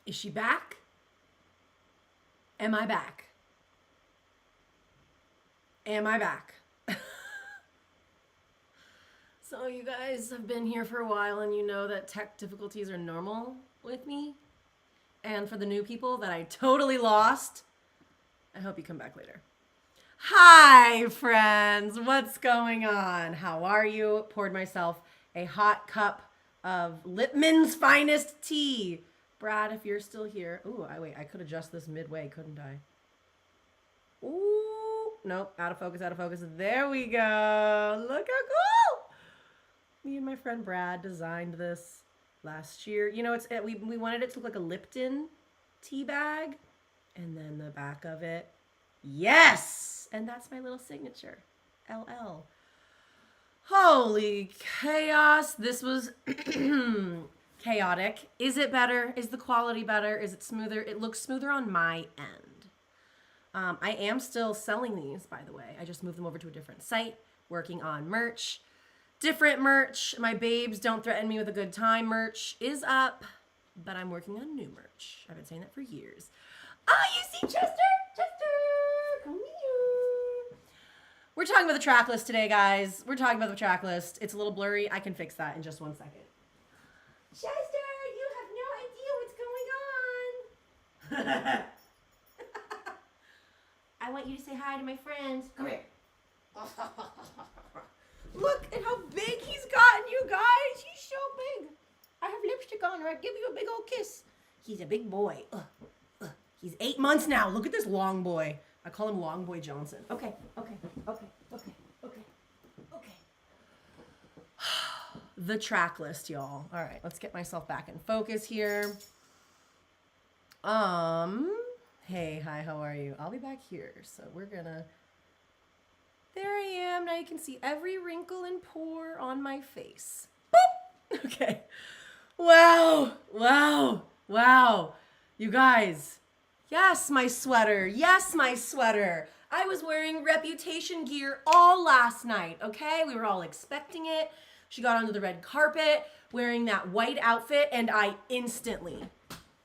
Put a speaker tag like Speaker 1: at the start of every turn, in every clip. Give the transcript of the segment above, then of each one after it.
Speaker 1: Is she back? Am I back? Am I back? So you guys have been here for a while and you know that tech difficulties are normal with me. And for the new people that I totally lost, I hope you come back later. Hi, friends. What's going on? How are you? Poured myself a hot cup of Lipman's finest tea. Brad, if you're still here. Ooh, I could adjust this midway, couldn't I? Ooh, nope, out of focus, out of focus. There we go. Look how cool. Me and my friend Brad designed this last year. You know, we wanted it to look like a Lipton tea bag. And then the back of it. Yes! And that's my little signature. LL. Holy chaos. This was chaotic. Is it better? Is the quality better? Is it smoother? It looks smoother on my end. I am still selling these, by the way. I just moved them over to a different site, working on merch. Different merch. My babes don't threaten me with a good time merch is up, but I'm working on new merch. I've been saying that for years. Oh, you see Chester? Chester, come here. We're talking about the track list today, guys. We're talking about the track list. It's a little blurry. I can fix that in just 1 second. Chester, you have no idea what's going on. I want you to say hi to my friends. Come here. Look at how big he's gotten, you guys. He's so big. I have lipstick on, or I'd give you a big old kiss. He's a big boy. He's 8 months now. Look at this long boy. I call him Long Boy Johnson. Okay. The track list, y'all. All right, let's get myself back in focus here. Hey, hi, how are you? I'll be back here. So we're gonna, there I am. Now you can see every wrinkle and pore on my face. Boop! Okay. Wow. You guys. Yes, my sweater. Yes, my sweater. I was wearing Reputation gear all last night, okay? We were all expecting it. She got onto the red carpet wearing that white outfit, and I instantly,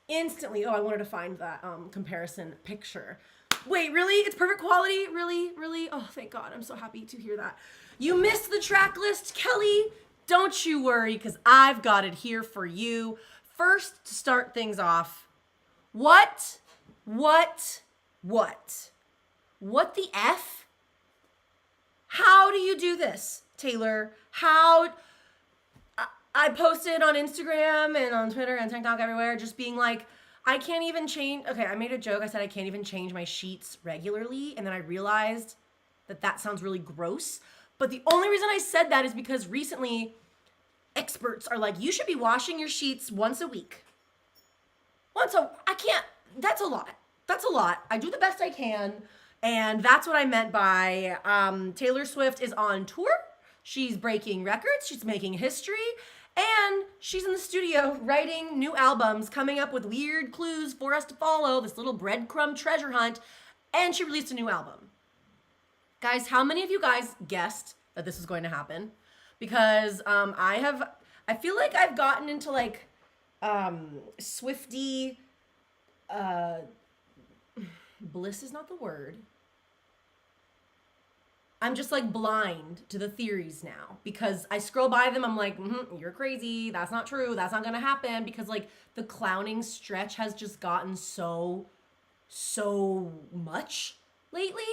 Speaker 1: oh, I wanted to find that comparison picture. Wait, really? It's perfect quality? Really? Oh, thank God. I'm so happy to hear that. You missed the track list, Kelly? Don't you worry, because I've got it here for you. First, to start things off, what the F? How do you do this, Taylor? How? I posted on Instagram and on Twitter and TikTok everywhere just being like, I can't even change. Okay, I made a joke. I said I can't even change my sheets regularly. And then I realized that sounds really gross. But the only reason I said that is because recently experts are like, you should be washing your sheets once a week. I can't. That's a lot. I do the best I can. And that's what I meant by Taylor Swift is on tour. She's breaking records. She's making history. And she's in the studio writing new albums, coming up with weird clues for us to follow, this little breadcrumb treasure hunt. And she released a new album. Guys, how many of you guys guessed that this was going to happen? Because I feel like I've gotten into like swiftie, bliss is not the word. I'm just like blind to the theories now because I scroll by them. I'm like, you're crazy. That's not true. That's not going to happen because like the clowning stretch has just gotten so much lately.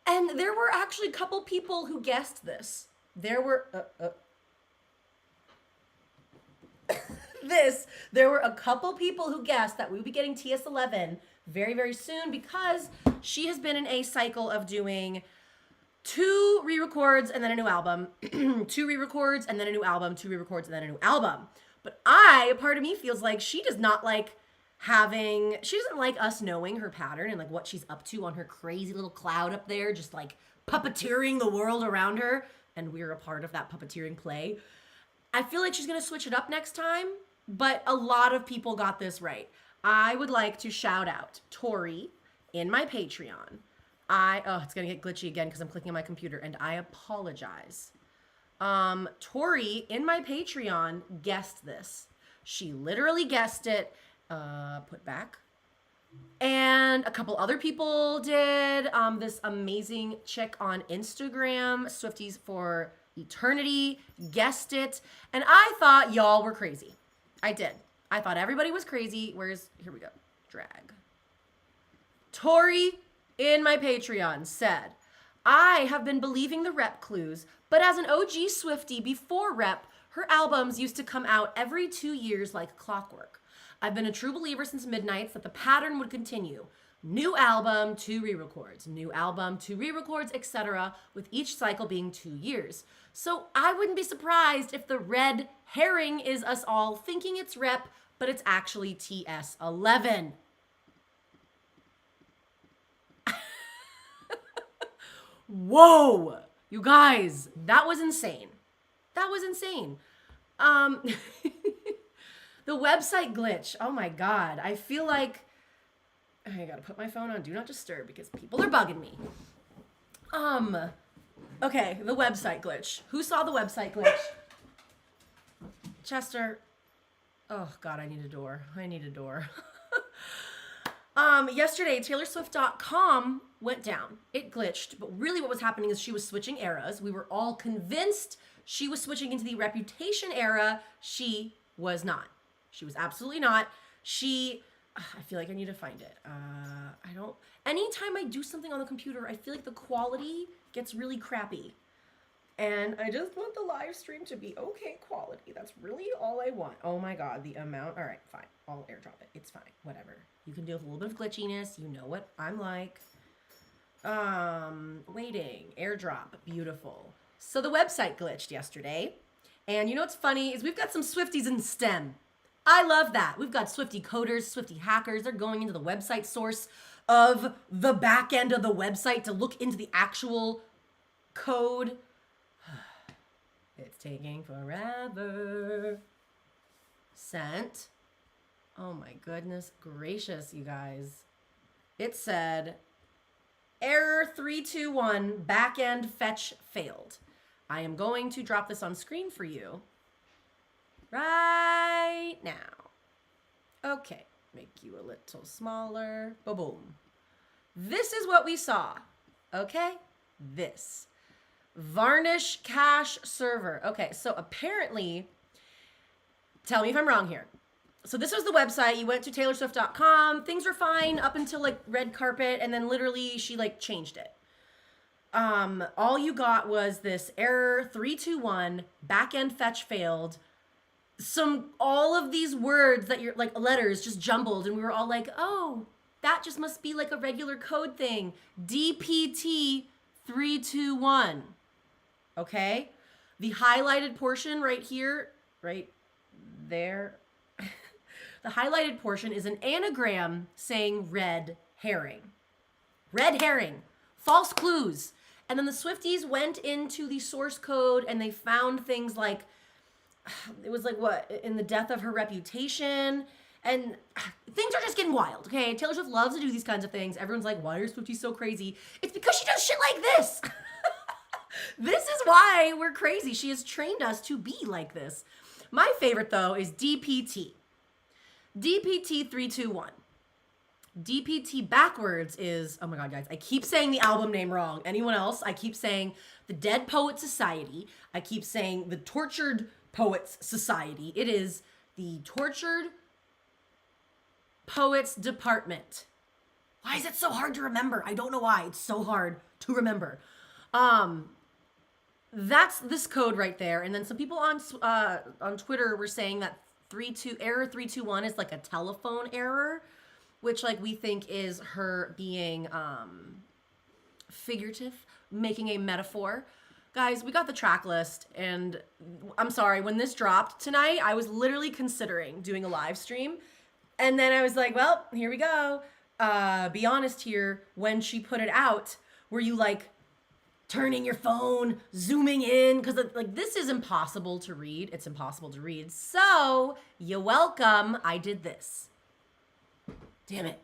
Speaker 1: And there were actually a couple people who guessed this. There were a couple people who guessed that we would be getting TS11 very, very soon because she has been in a cycle of doing 2 re-records and then a new album, 2 re-records and then a new album, 2 re-records and then a new album. But a part of me feels like she doesn't like us knowing her pattern and like what she's up to on her crazy little cloud up there, just like puppeteering the world around her. And we're a part of that puppeteering play. I feel like she's going to switch it up next time, but a lot of people got this right. I would like to shout out Tori in my Patreon. It's going to get glitchy again because I'm clicking on my computer and I apologize. Tori in my Patreon guessed this. She literally guessed it put back. And a couple other people did. This amazing chick on Instagram, Swifties for Eternity, guessed it. And I thought y'all were crazy. I did. I thought everybody was crazy. Here we go. Drag. Tori in my Patreon said, I have been believing the rep clues, but as an OG Swiftie before rep, her albums used to come out every 2 years like clockwork. I've been a true believer since Midnights that the pattern would continue. New album, 2 re-records, new album, 2 re-records, etc., with each cycle being 2 years. So I wouldn't be surprised if the red herring is us all thinking it's rep, but it's actually TS11. Whoa, you guys, that was insane. That was insane. The website glitch. Oh my God. I feel like I gotta put my phone on Do Not Disturb because people are bugging me. Okay, the website glitch. Who saw the website glitch? Chester. Oh God, I need a door. Yesterday, TaylorSwift.com went down. It glitched, but really what was happening is she was switching eras. We were all convinced she was switching into the Reputation era. She was not. She was absolutely not. I feel like I need to find it. Anytime I do something on the computer, I feel like the quality gets really crappy. And I just want the live stream to be okay quality. That's really all I want. Oh my God, the amount. All right, fine. I'll airdrop it. It's fine. Whatever. You can deal with a little bit of glitchiness. You know what I'm like. Waiting. Airdrop. Beautiful. So the website glitched yesterday. And you know what's funny is we've got some Swifties in STEM. I love that. We've got Swiftie coders, Swiftie hackers. They're going into the website source of the back end of the website to look into the actual code. It's taking forever. Sent. Oh my goodness gracious, you guys. It said, error 321, backend fetch failed. I am going to drop this on screen for you right now. Okay, make you a little smaller. Boom. This is what we saw. Okay, this. Varnish cache server. Okay, so apparently, tell me if I'm wrong here. So this was the website. You went to TaylorSwift.com. Things were fine up until like red carpet, and then literally she like changed it. All you got was this error 321, backend fetch failed. All of these words that you're like letters just jumbled, and we were all like, oh, that just must be like a regular code thing. DPT 321. Okay? The highlighted portion right here, right there. The highlighted portion is an anagram saying red herring. Red herring. False clues. And then the Swifties went into the source code and they found things like, it was like what? In the death of her reputation. And things are just getting wild, okay? Taylor Swift loves to do these kinds of things. Everyone's like, why are Swifties so crazy? It's because she does shit like this. This is why we're crazy. She has trained us to be like this. My favorite, though, is DPT. DPT 321. DPT backwards is, oh my God, guys, I keep saying the album name wrong. Anyone else? I keep saying the Dead Poets Society. I keep saying the Tortured Poets Society. It is the Tortured Poets Department. Why is it so hard to remember? I don't know why. It's so hard to remember. That's this code right there. And then some people on Twitter were saying that error 321 is like a telephone error, which like we think is her being figurative, making a metaphor. Guys, we got the track list, and I'm sorry, when this dropped tonight, I was literally considering doing a live stream. And then I was like, well, here we go. Be honest here, when she put it out, were you like turning your phone, zooming in? Because like this is impossible to read. It's impossible to read. So you're welcome. I did this. Damn it.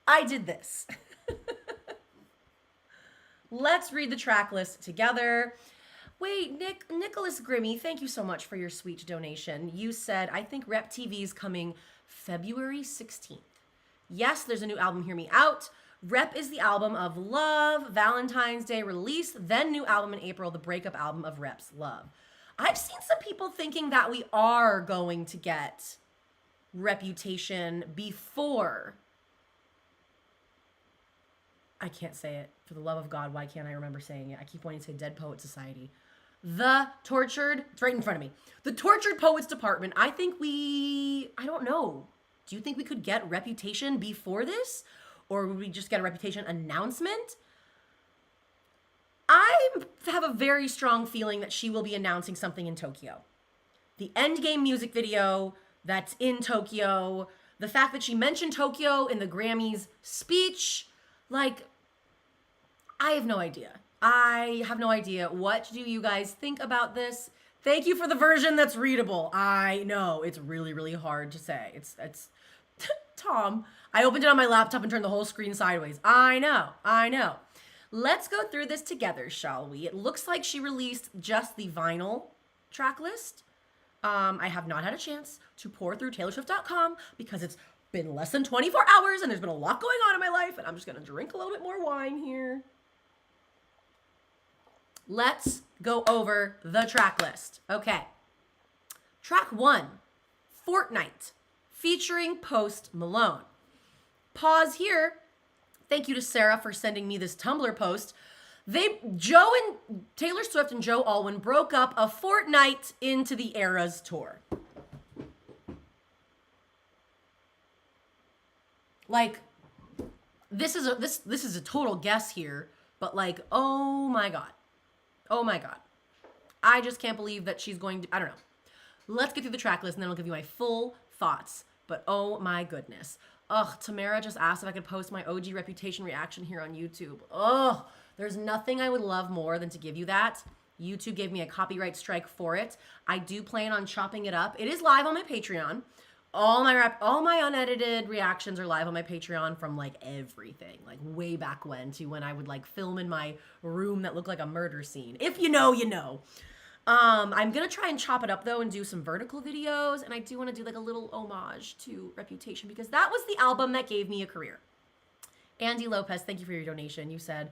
Speaker 1: I did this. Let's read the track list together. Wait, Nicholas Grimmy, thank you so much for your sweet donation. You said, I think Rep TV is coming February 16th. Yes, there's a new album, Hear Me Out. Rep is the album of Love, Valentine's Day release, then new album in April, the breakup album of Rep's Love. I've seen some people thinking that we are going to get Reputation before. I can't say it. For the love of God, why can't I remember saying it? I keep wanting to say Dead Poet Society. The Tortured, it's right in front of me. The Tortured Poets Department. I don't know. Do you think we could get Reputation before this? Or would we just get a Reputation announcement? I have a very strong feeling that she will be announcing something in Tokyo. The Endgame music video that's in Tokyo. The fact that she mentioned Tokyo in the Grammys speech. Like, I have no idea. I have no idea. What do you guys think about this? Thank you for the version that's readable. I know it's really, really hard to say. It's Tom. I opened it on my laptop and turned the whole screen sideways. I know. Let's go through this together, shall we? It looks like she released just the vinyl track list. I have not had a chance to pour through TaylorSwift.com because it's been less than 24 hours and there's been a lot going on in my life, and I'm just gonna drink a little bit more wine here. Let's go over the track list. Okay. Track 1, Fortnite, featuring Post Malone. Pause here. Thank you to Sarah for sending me this Tumblr post. Joe and Taylor Swift and Joe Alwyn broke up a fortnight into the Eras tour. Like, this is a total guess here, but like, oh my God. I just can't believe that she's going to, I don't know. Let's get through the track list and then I'll give you my full thoughts. But oh my goodness. Ugh, Tamara just asked if I could post my OG Reputation reaction here on YouTube. Ugh, there's nothing I would love more than to give you that. YouTube gave me a copyright strike for it. I do plan on chopping it up. It is live on my Patreon. All my unedited reactions are live on my Patreon from like everything, like way back when, to when I would like film in my room that looked like a murder scene. If you know, you know. I'm gonna try and chop it up though and do some vertical videos, and I do want to do like a little homage to Reputation because that was the album that gave me a career. Andy Lopez, thank you for your donation. You said,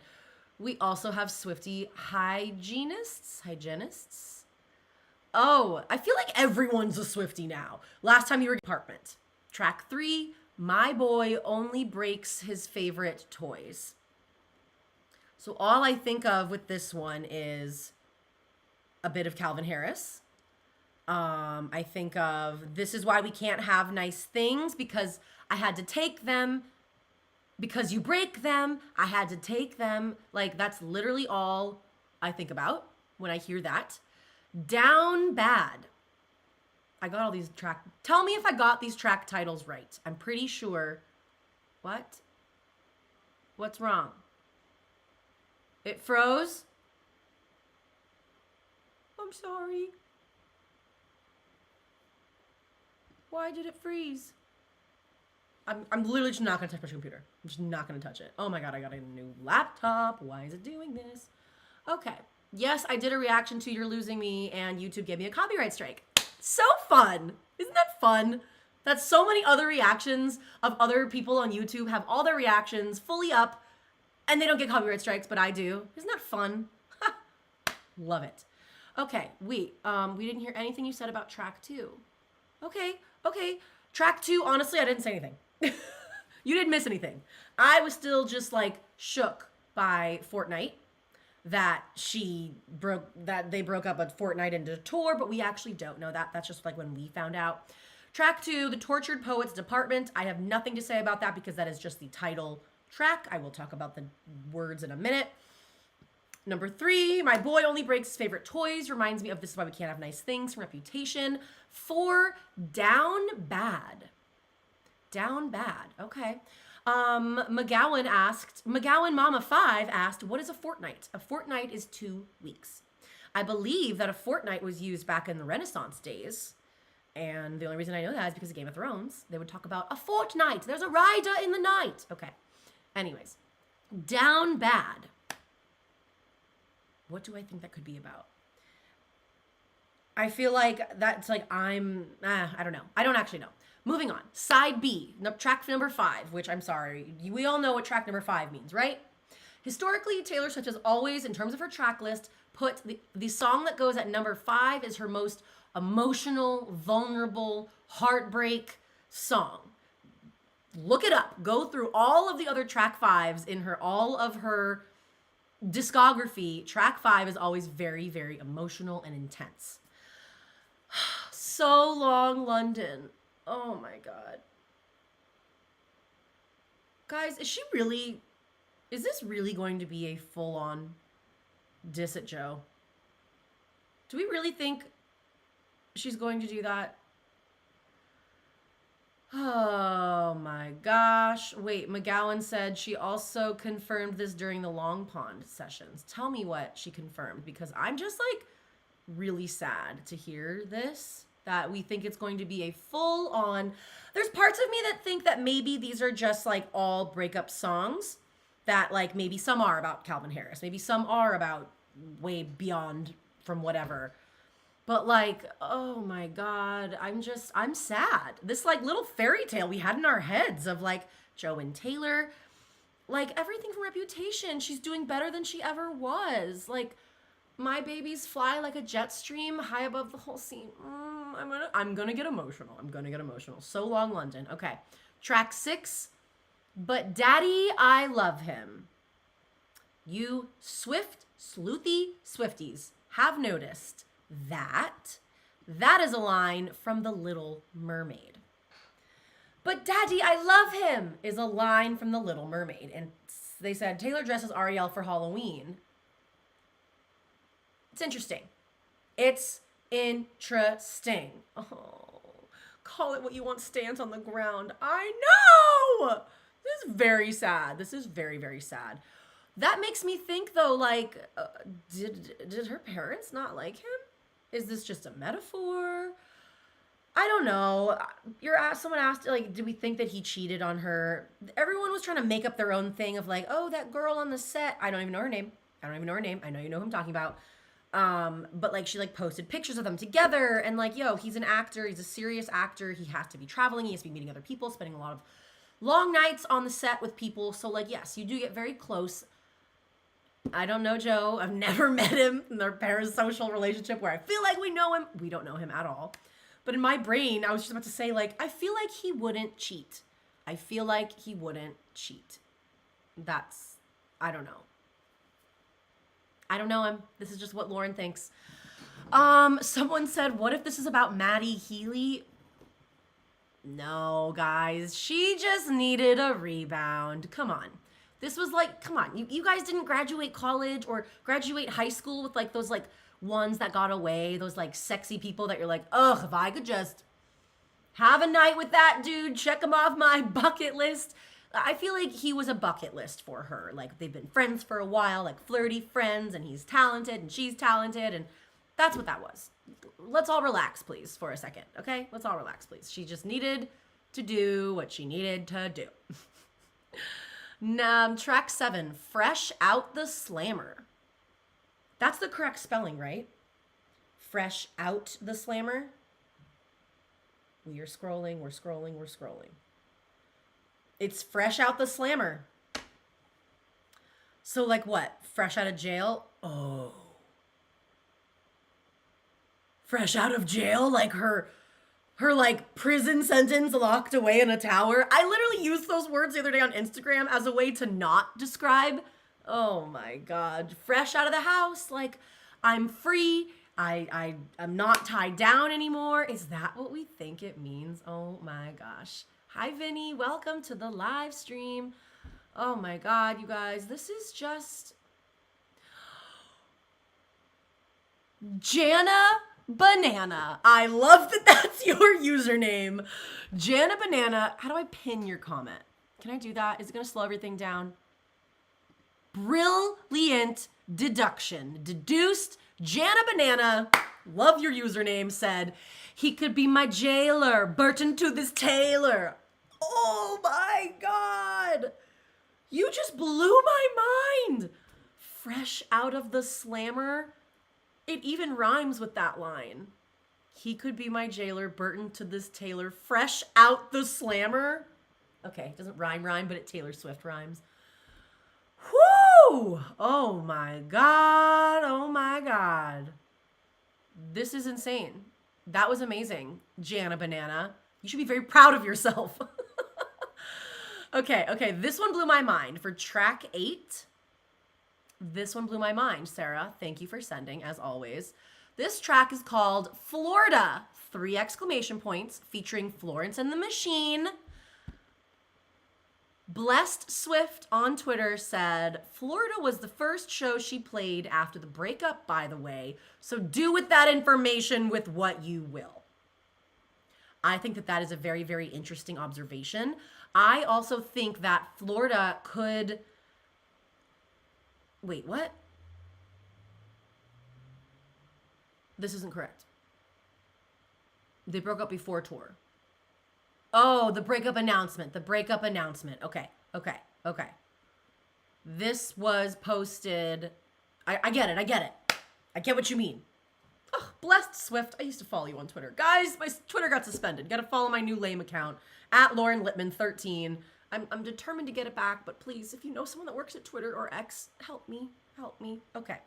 Speaker 1: we also have Swiftie hygienists. Oh, I feel like everyone's a Swiftie now. Last time you were apartment. Track 3, My Boy Only Breaks His Favorite Toys. So all I think of with this one is a bit of Calvin Harris. I think of This Is Why We Can't Have Nice Things because I had to take them. Because you break them, I had to take them. Like, that's literally all I think about when I hear that. Down Bad. I got all these track. Tell me if I got these track titles right. I'm pretty sure. What? What's wrong? It froze? I'm sorry. Why did it freeze? I'm literally just not gonna touch my computer. I'm just not gonna touch it. Oh my God, I got a new laptop. Why is it doing this? Okay. Yes, I did a reaction to You're Losing Me and YouTube gave me a copyright strike. So fun. Isn't that fun? That so many other reactions of other people on YouTube have all their reactions fully up and they don't get copyright strikes, but I do. Isn't that fun? Love it. Okay, we didn't hear anything you said about track 2. Okay. Track 2, honestly, I didn't say anything. You didn't miss anything. I was still just like shook by Fortnite that they broke up a Fortnite into a tour, but we actually don't know that. That's just like when we found out. Track 2, The Tortured Poets Department. I have nothing to say about that because that is just the title track. I will talk about the words in a minute. Number 3, My Boy Only Breaks His Favorite Toys. Reminds me of This Is Why We Can't Have Nice Things from Reputation. 4, Down Bad. Okay. McGowan Mama 5 asked, what is a fortnight? A fortnight is 2 weeks. I believe that a fortnight was used back in the Renaissance days. And the only reason I know that is because of Game of Thrones. They would talk about a fortnight. There's a rider in the night. Okay. Anyways. Down Bad. What do I think that could be about? I feel like that's like I don't know. I don't actually know. Moving on. Side B, track number 5, which I'm sorry, we all know what track number 5 means, right? Historically, Taylor Swift has always, in terms of her track list, put the song that goes at number 5 is her most emotional, vulnerable, heartbreak song. Look it up. Go through all of the other track 5s in all of her discography. Track 5 is always very, very emotional and intense. So Long London. Oh my God. Guys, is this really going to be a full-on diss at Joe? Do we really think she's going to do that? Oh my gosh. Wait, McGowan said she also confirmed this during the Long Pond sessions. Tell me what she confirmed, because I'm just like really sad to hear this, that we think it's going to be a full on. There's parts of me that think that maybe these are just like all breakup songs, that like maybe some are about Calvin Harris, maybe some are about way beyond from whatever. But like, oh my God, I'm sad. This like little fairy tale we had in our heads of like Joe and Taylor, like everything from Reputation, she's doing better than she ever was. Like, my babies fly like a jet stream high above the whole scene. I'm gonna get emotional. So Long London. Okay. Track 6, But Daddy, I Love Him. You sleuthy Swifties have noticed that is a line from The Little Mermaid. But Daddy, I Love Him is a line from The Little Mermaid. And they said Taylor dresses Ariel for Halloween. It's interesting. Oh, call it what you want, stands on the ground. I know! This is very sad. This is very, very sad. That makes me think, though, like, did her parents not like him? Is this just a metaphor? I don't know. Someone asked, like, do we think that he cheated on her? Everyone was trying to make up their own thing of, like, oh, that girl on the set. I don't even know her name. I know you know who I'm talking about. But like she like posted pictures of them together, and like, yo, he's an actor, he's a serious actor, he has to be traveling, he has to be meeting other people, spending a lot of long nights on the set with people. So like, yes, you do get very close. I don't know Joe, I've never met him in their parasocial relationship where I feel like we know him. We don't know him at all. But in my brain, I was just about to say, like, I feel like he wouldn't cheat. I don't know. I don't know him. This is just what Lauren thinks. Someone said, what if this is about Maddie Healy? No, guys. She just needed a rebound. Come on. This was like, come on. You guys didn't graduate college or graduate high school with like those like ones that got away. Those like sexy people that you're like, ugh, if I could just have a night with that dude, check him off my bucket list. I feel like he was a bucket list for her. Like, they've been friends for a while, like flirty friends, and he's talented and she's talented, and that's what that was. Let's all relax, please, for a second, okay? Let's all relax, please. She just needed to do what she needed to do. Track 7, Fresh Out the Slammer. That's the correct spelling, right? Fresh Out the Slammer. We're scrolling. It's Fresh Out the Slammer. So like what? Fresh out of jail? Oh. Fresh out of jail? Like her like prison sentence locked away in a tower? I literally used those words the other day on Instagram as a way to not describe. Oh my God. Fresh out of the house. Like, I'm free. I'm not tied down anymore. Is that what we think it means? Oh my gosh. Hi, Vinny. Welcome to the live stream. Oh my God, you guys. This is just... Jana Banana. I love that that's your username. Jana Banana. How do I pin your comment? Can I do that? Is it going to slow everything down? Brilliant deduction. Deduced. Jana Banana, love your username, said, he could be my jailer, Burton to this tailor. Oh my God. You just blew my mind. Fresh out of the slammer. It even rhymes with that line. He could be my jailer, Burton to this Taylor, fresh out the slammer. Okay, it doesn't rhyme, but it Taylor Swift rhymes. Whoo! Oh my God. Oh my God. This is insane. That was amazing, Jana Banana. You should be very proud of yourself. Okay. This one blew my mind. For track 8, this one blew my mind, Sarah. Thank you for sending, as always. This track is called Florida, 3 exclamation points, featuring Florence and the Machine. Blessed Swift on Twitter said, Florida was the first show she played after the breakup, by the way, so do with that information with what you will. I think that that is a very, very interesting observation. I also think that Florida could... Wait, what? This isn't correct. They broke up before tour. Oh, the breakup announcement. Okay. This was posted. I get it. I get what you mean. Oh, blessed Swift. I used to follow you on Twitter. Guys, my Twitter got suspended. Gotta follow my new lame account, @LaurenLipman13. I'm determined to get it back, but please, if you know someone that works at Twitter or X, help me. Okay.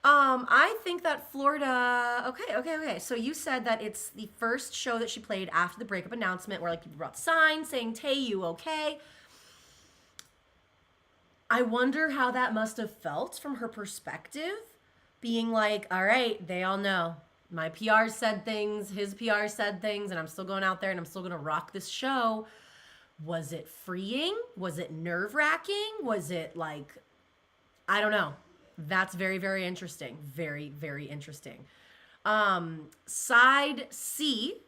Speaker 1: I think that Florida, okay. So you said that it's the first show that she played after the breakup announcement where like people brought signs saying, Tay, you okay? I wonder how that must have felt from her perspective, being like, all right, they all know. My PR said things, his PR said things, and I'm still going out there and I'm still going to rock this show. Was it freeing? Was it nerve-wracking? Was it like, I don't know. That's very, very interesting. Very, very interesting. Side C,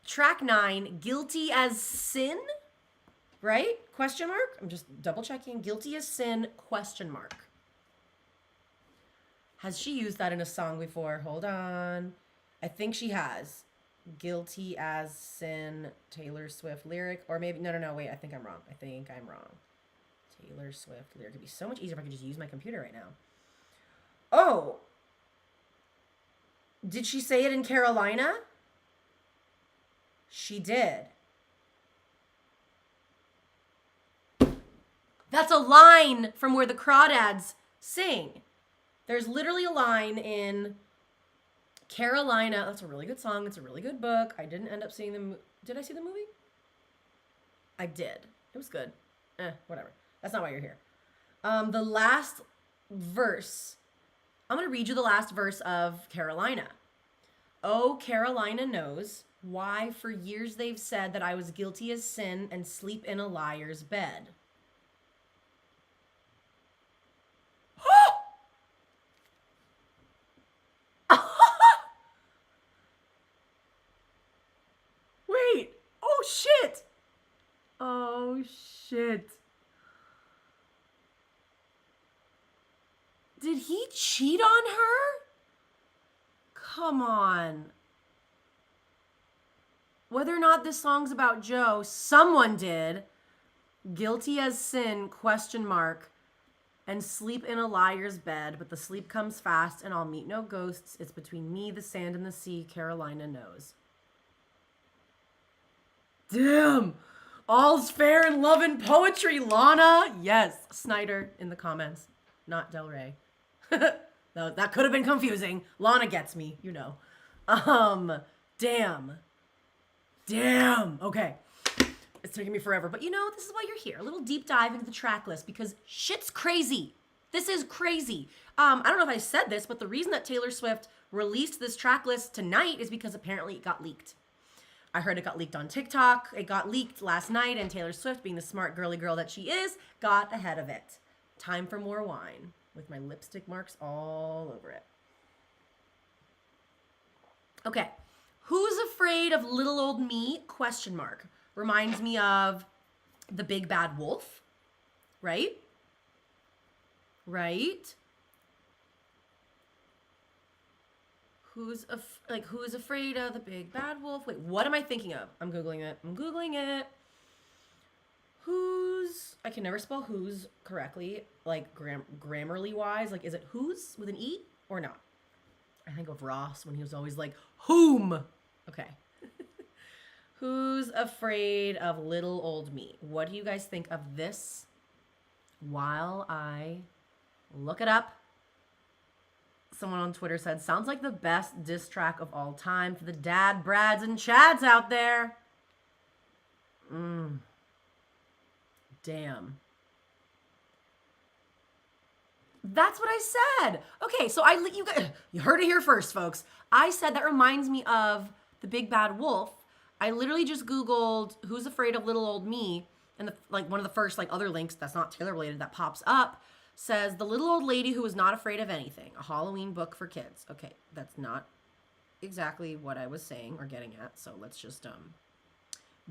Speaker 1: track 9, Guilty as Sin, right? Question mark? I'm just double checking. Guilty as Sin, question mark. Has she used that in a song before? Hold on. I think she has. Guilty as Sin, Taylor Swift lyric, or maybe, no, wait, I think I'm wrong. Taylor Swift lyric. It'd be so much easier if I could just use my computer right now. Oh. Did she say it in Carolina? She did. That's a line from where the Crawdads sing. There's literally a line in Carolina. That's a really good song. It's a really good book. I didn't end up seeing the Did I see the movie? I did. It was good. Whatever. That's not why you're here. The last verse. I'm going to read you the last verse of Carolina. Oh, Carolina knows why for years they've said that I was guilty as sin and sleep in a liar's bed. Wait. Oh, shit. Did he cheat on her? Come on. Whether or not this song's about Joe, someone did. Guilty as sin, question mark. And sleep in a liar's bed, but the sleep comes fast and I'll meet no ghosts. It's between me, the sand, and the sea. Carolina knows. Damn. All's fair in love and poetry, Lana. Yes. Snyder in the comments, not Del Rey. No, that could have been confusing. Lana gets me, you know. Damn. Okay. It's taking me forever, but you know, this is why you're here. A little deep dive into the track list because shit's crazy. This is crazy. I don't know if I said this, but the reason that Taylor Swift released this track list tonight is because apparently it got leaked. I heard it got leaked on TikTok. It got leaked last night, and Taylor Swift, being the smart girly girl that she is, got ahead of it. Time for more wine, with my lipstick marks all over it. Okay. Who's afraid of little old me? Question mark. Reminds me of the big bad wolf, right? Who's afraid of the big bad wolf? Wait, what am I thinking of? I'm Googling it. Who's, I can never spell who's correctly, like grammarly wise. Like, is it who's with an E or not? I think of Ross when he was always like, whom? Okay. Who's afraid of little old me? What do you guys think of this while I look it up? Someone on Twitter said, sounds like the best diss track of all time for the dad, Brads, and Chads out there. Damn. That's what I said. Okay, so you heard it here first, folks. I said that reminds me of The Big Bad Wolf. I literally just Googled who's afraid of little old me, and one of the first other links that's not Taylor related that pops up says the little old lady who was not afraid of anything, a Halloween book for kids. Okay, that's not exactly what I was saying or getting at, so let's just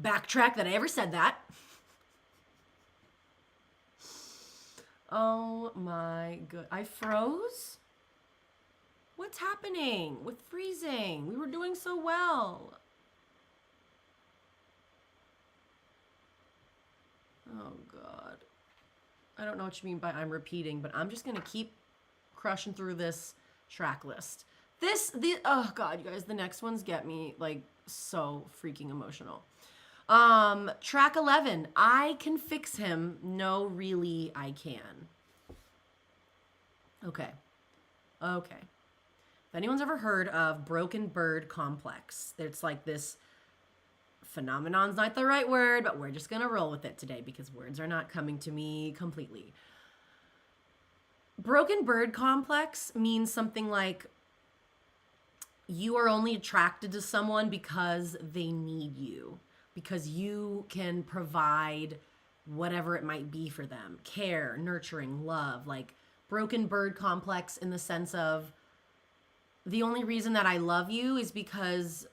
Speaker 1: backtrack that I ever said that. Oh my god, I froze? What's happening with freezing? We were doing so well. Oh god. I don't know what you mean by I'm repeating, but I'm just gonna keep crushing through this track list. Oh god, you guys, the next ones get me so freaking emotional. Track 11, I can fix him. No, really, I can. Okay. If anyone's ever heard of broken bird complex, it's like this phenomenon's not the right word, but we're just gonna roll with it today because words are not coming to me completely. Broken bird complex means something like you are only attracted to someone because they need you, because you can provide whatever it might be for them, care, nurturing, love. Broken bird complex in the sense of the only reason that I love you is because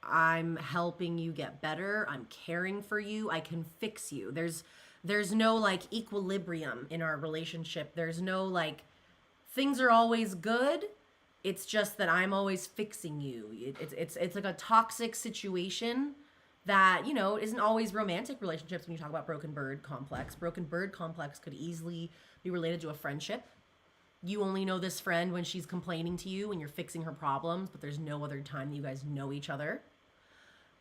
Speaker 1: I'm helping you get better. I'm caring for you. I can fix you. There's no equilibrium in our relationship. There's no things are always good. It's just that I'm always fixing you. It's like a toxic situation that, isn't always romantic relationships when you talk about broken bird complex. Broken bird complex could easily be related to a friendship. You only know this friend when she's complaining to you and you're fixing her problems, but there's no other time that you guys know each other.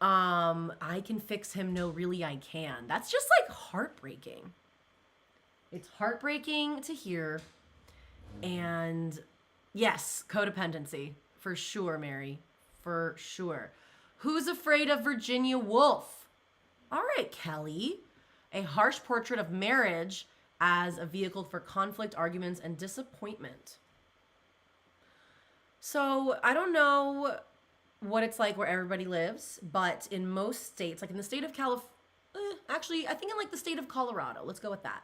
Speaker 1: I can fix him. No, really, I can. That's just heartbreaking. It's heartbreaking to hear. And yes, codependency. For sure, Mary. For sure. Who's afraid of Virginia Woolf? All right, Kelly. A harsh portrait of marriage as a vehicle for conflict, arguments, and disappointment. So I don't know what it's like where everybody lives, but in most states, in the state of California, actually, I think in the state of Colorado, let's go with that.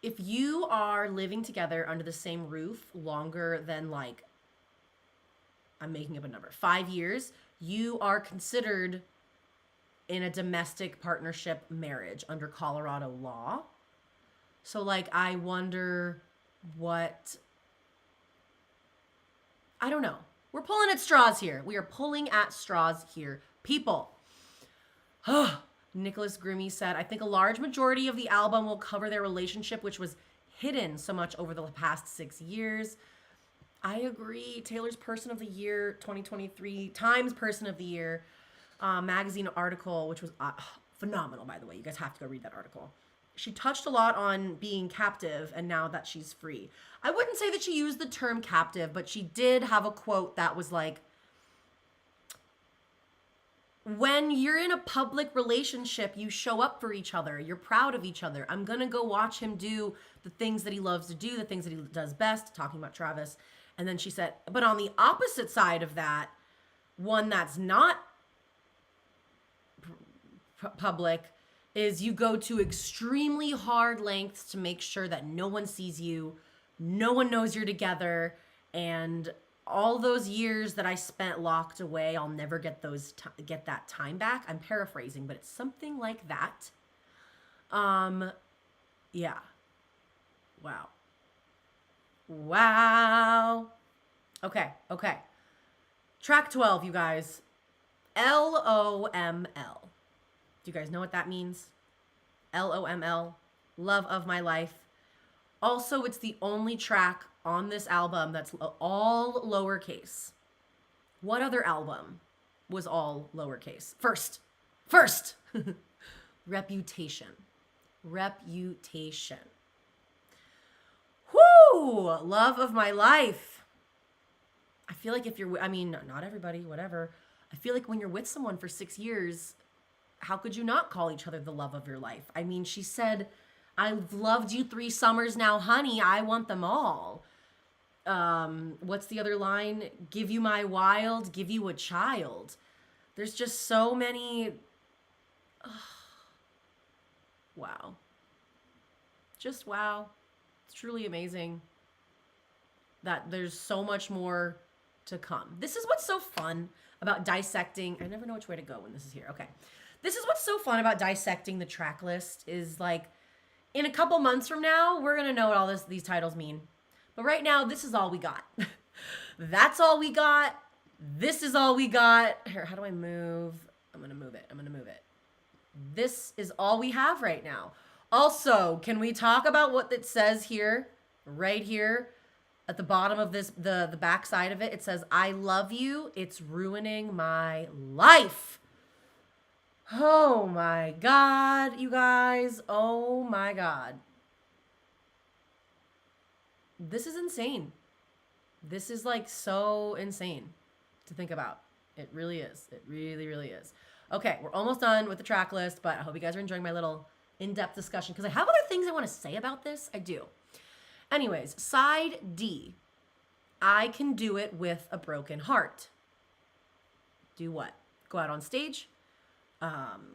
Speaker 1: If you are living together under the same roof longer than I'm making up a number, 5 years, you are considered in a domestic partnership marriage under Colorado law. So I wonder what, I don't know. We're pulling at straws here. We are pulling at straws here. People. Nicholas Grimmy said, I think a large majority of the album will cover their relationship, which was hidden so much over the past 6 years. I agree. Taylor's Person of the Year 2023, Times Person of the Year magazine article, which was phenomenal, by the way. You guys have to go read that article. She touched a lot on being captive and now that she's free. I wouldn't say that she used the term captive, but she did have a quote that was when you're in a public relationship, you show up for each other. You're proud of each other. I'm going to go watch him do the things that he loves to do, the things that he does best, talking about Travis. And then she said, but on the opposite side of that, one that's not public, is you go to extremely hard lengths to make sure that no one sees you, no one knows you're together, and all those years that I spent locked away, I'll never get that time back. I'm paraphrasing, but it's something like that. Yeah. Wow. Okay. Track 12, you guys. LOML. Do you guys know what that means? LOML, love of my life. Also, it's the only track on this album that's all lowercase. What other album was all lowercase? First. Reputation. Reputation. Whoo! Love of my life. I feel like if you're, I mean, not everybody, whatever. I feel like when you're with someone for 6 years, how could you not call each other the love of your life? I mean, she said, I've loved you 3 summers now, honey. I want them all. What's the other line? Give you my wild, give you a child. There's just so many. Wow. Just wow. It's truly amazing that there's so much more to come. This is what's so fun about dissecting. I never know which way to go when this is here. Okay. This is what's so fun about dissecting the track list is like in a couple months from now, we're going to know what all these titles mean. But right now, this is all we got. That's all we got. This is all we got. Here, how do I move? I'm going to move it. This is all we have right now. Also, can we talk about what it says here, right here, at the bottom of this, the back side of it? It says, I love you. It's ruining my life. Oh my God, you guys. Oh my God. This is insane. This is like so insane to think about. It really is. It really, really is. Okay, we're almost done with the track list, but I hope you guys are enjoying my little in-depth discussion because I have other things I want to say about this. I do. Anyways, side D. I can do it with a broken heart. Do what? Go out on stage,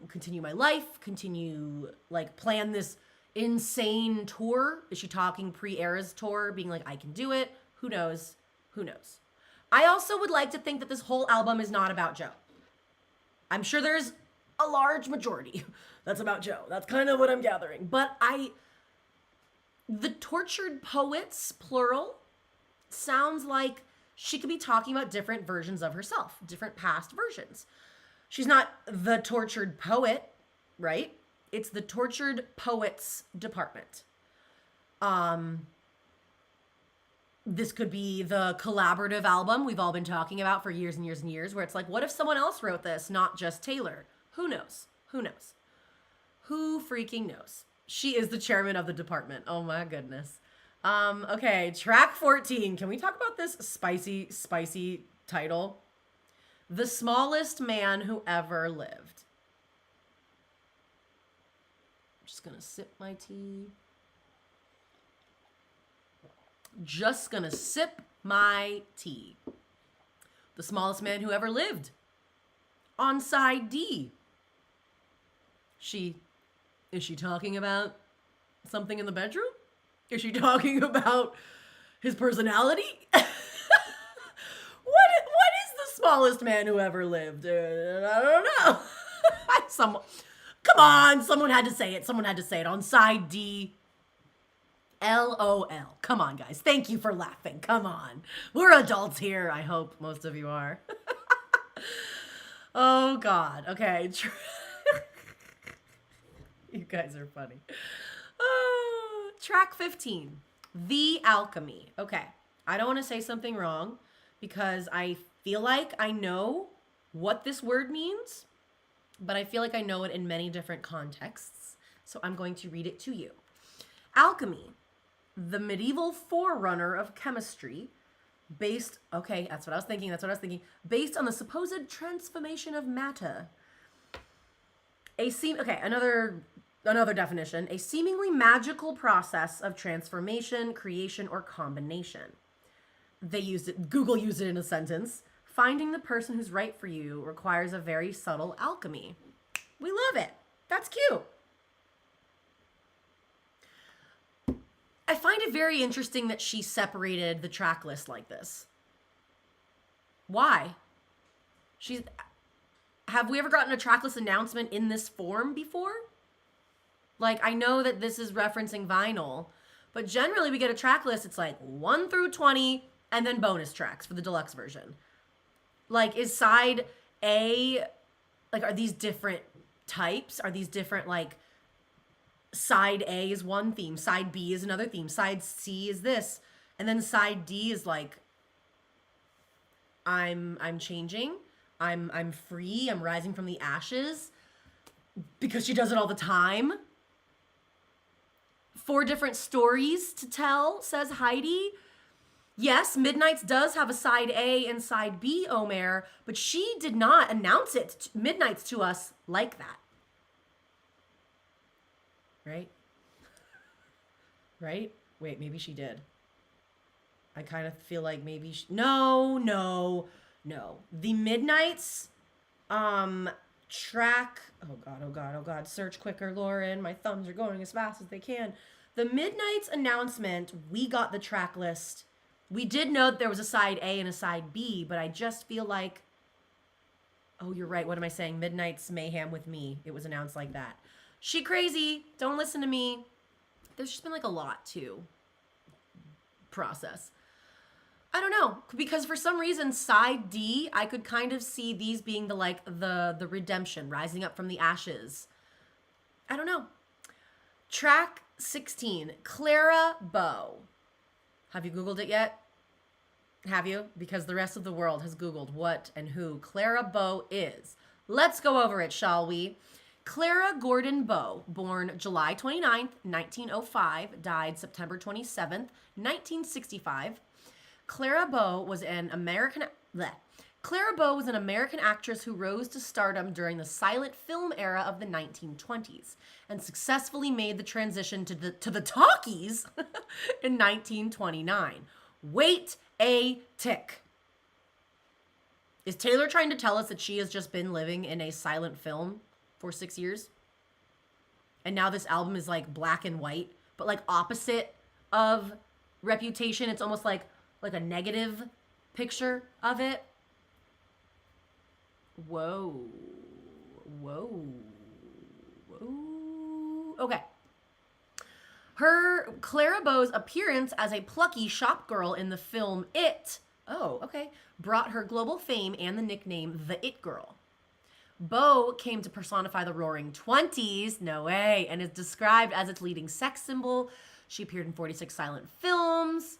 Speaker 1: continue my life, continue like plan this insane tour. Is she talking pre-Era's tour, being like, I can do it? Who knows? Who knows? I also would like to think that this whole album is not about Joe. I'm sure there's a large majority that's about Joe. That's kind of what I'm gathering. But the tortured poets, plural, sounds like she could be talking about different versions of herself, different past versions. She's not the tortured poet, right? It's the tortured poets department. This could be the collaborative album we've all been talking about for years and years and years, where it's like, what if someone else wrote this, not just Taylor? Who knows? Who knows? Who freaking knows? She is the chairman of the department. Oh my goodness. Okay, track 14. Can we talk about this spicy, spicy title? The smallest man who ever lived. I'm just gonna sip my tea. Just gonna sip my tea. The smallest man who ever lived. On side D. Is she talking about something in the bedroom? Is she talking about his personality? What is the smallest man who ever lived? I don't know. Come on, someone had to say it. Someone had to say it on side D. LOL. Come on, guys. Thank you for laughing. Come on. We're adults here. I hope most of you are. Oh, God. Okay. You guys are funny. Track 15. The Alchemy. Okay. I don't want to say something wrong because I feel like I know what this word means, but I feel like I know it in many different contexts. So I'm going to read it to you. Alchemy. The medieval forerunner of chemistry, based on the supposed transformation of matter. Another definition, a seemingly magical process of transformation, creation, or combination. Google used it in a sentence. Finding the person who's right for you requires a very subtle alchemy. We love it. That's cute. I find it very interesting that she separated the track list like this. Why? Have we ever gotten a track list announcement in this form before? Like, I know that this is referencing vinyl, but generally we get a track list, it's like 1 through 20, and then bonus tracks for the deluxe version. Like, is side A, like, are these different types? Are these different, like, side A is one theme, side B is another theme, side C is this. And then side D is like, I'm changing. I'm free. I'm rising from the ashes, because she does it all the time. 4 different stories to tell, says Heidi. Yes, Midnight's does have a side A and side B, Omer, but she did not announce it, Midnight's, to us like that. Right? Right? Wait, maybe she did. I kind of feel like maybe she... No. The Midnight's track... Oh God. Search quicker, Lauren. My thumbs are going as fast as they can. The Midnight's announcement, we got the track list. We did know that there was a side A and a side B, but I just feel like... Oh, you're right. What am I saying? Midnight's Mayhem with Me. It was announced like that. She crazy. Don't listen to me. There's just been like a lot to process. I don't know, because for some reason side D, I could kind of see these being the redemption, rising up from the ashes. I don't know. Track 16, Clara Bow. Have you Googled it yet? Have you? Because the rest of the world has Googled what and who Clara Bow is. Let's go over it, shall we? Clara Gordon Bow, born July 29th, 1905, died September 27th, 1965. Clara Bow was an American actress who rose to stardom during the silent film era of the 1920s and successfully made the transition to the talkies in 1929. Wait a tick. Is Taylor trying to tell us that she has just been living in a silent film for 6 years? And now this album is like black and white, but like opposite of Reputation. It's almost like a negative picture of it. Whoa. Okay. Her Clara Bow's appearance as a plucky shop girl in the film It, brought her global fame and the nickname The It Girl. Bow came to personify the Roaring Twenties, no way, and is described as its leading sex symbol. She appeared in 46 silent films.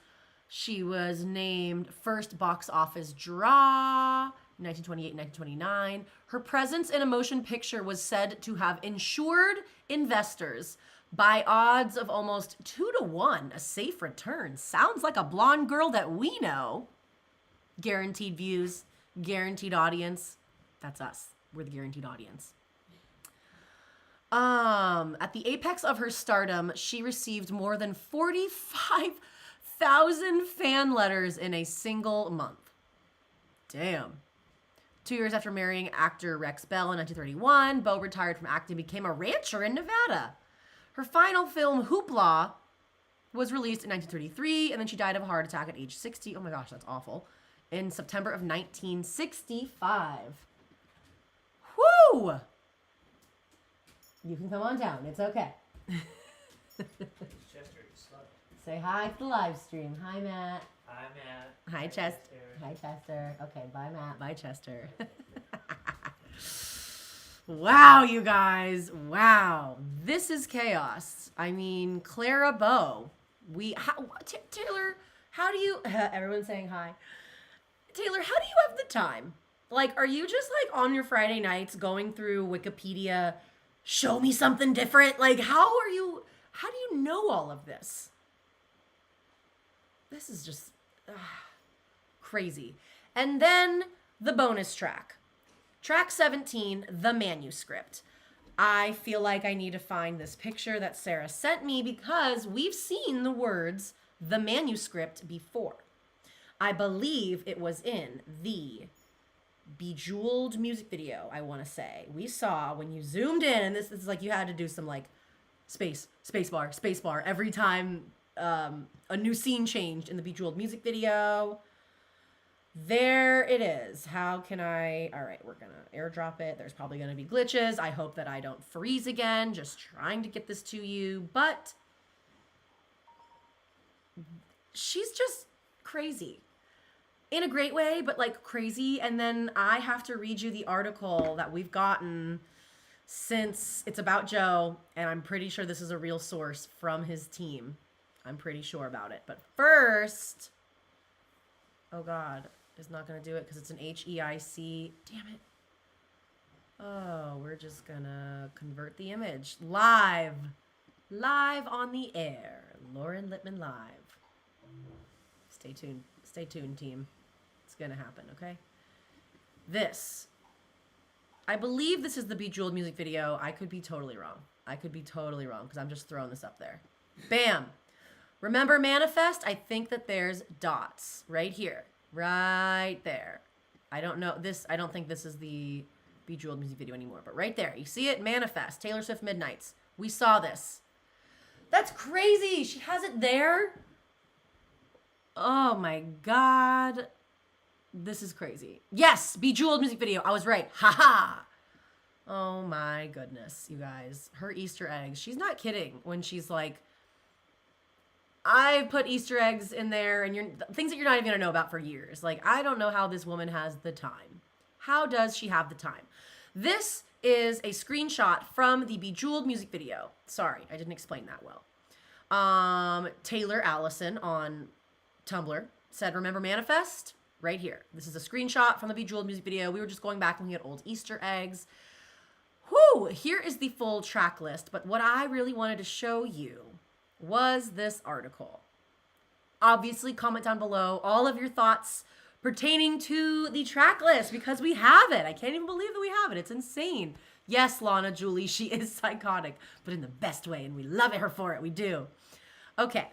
Speaker 1: She was named first box office draw, 1928 and 1929. Her presence in a motion picture was said to have ensured investors, by odds of almost 2-1, a safe return. Sounds like a blonde girl that we know. Guaranteed views, guaranteed audience. That's us. We're the guaranteed audience. At the apex of her stardom, she received more than 45,000 fan letters in a single month. Damn. 2 years after marrying actor Rex Bell in 1931, Bow retired from acting and became a rancher in Nevada. Her final film, Hoopla, was released in 1933, and then she died of a heart attack at age 60. Oh my gosh, that's awful. In September of 1965. Woo! You can come on down. It's okay. Say hi to the live stream. Hi, Matt.
Speaker 2: Hi, Matt.
Speaker 1: Hi, Chester. Hi, Chester. Okay, bye, Matt. Bye, Chester. Wow, you guys. Wow. This is chaos. I mean, Clara Bow. Taylor, how do you... Everyone's saying hi. Taylor, how do you have the time? Like, are you just, like, on your Friday nights going through Wikipedia, show me something different? Like, how do you know all of this? This is just crazy. And then the bonus track. Track 17, The Manuscript. I feel like I need to find this picture that Sarah sent me because we've seen the words The Manuscript before. I believe it was in the Bejeweled music video, I want to say. We saw when you zoomed in, and this is like you had to do some like space bar every time a new scene changed in the Bejeweled music video. There it is. How can I... All right, we're going to airdrop it. There's probably going to be glitches. I hope that I don't freeze again. Just trying to get this to you. But she's just crazy. In a great way, but like crazy. And then I have to read you the article that we've gotten since it's about Joe. And I'm pretty sure this is a real source from his team. I'm pretty sure about it. But first, oh God, it's not going to do it because it's an HEIC. Damn it. Oh, we're just going to convert the image. Live on the air. Lauren Lipman live. Stay tuned, team. It's going to happen, okay? This. I believe this is the Bejeweled music video. I could be totally wrong. Because I'm just throwing this up there. Bam. Remember Manifest? I think that there's dots right here. Right there. I don't know. I don't think this is the Bejeweled music video anymore. But right there. You see it? Manifest. Taylor Swift Midnights. We saw this. That's crazy. She has it there. Oh my God. This is crazy. Yes. Bejeweled music video. I was right. Ha. Oh my goodness, you guys. Her Easter eggs. She's not kidding when she's like, I put Easter eggs in there and things that you're not even gonna know about for years. Like, I don't know how this woman has the time. How does she have the time? This is a screenshot from the Bejeweled music video. Sorry, I didn't explain that well. Taylor Allison on Tumblr said, remember Manifest? Right here. This is a screenshot from the Bejeweled music video. We were just going back looking at old Easter eggs. Whew, here is the full track list, but what I really wanted to show you was this article. Obviously, comment down below all of your thoughts pertaining to the track list, because we have it. I can't even believe that we have it. It's insane. Yes, Lana Julie, she is psychotic, but in the best way, and we love her for it. We do. Okay.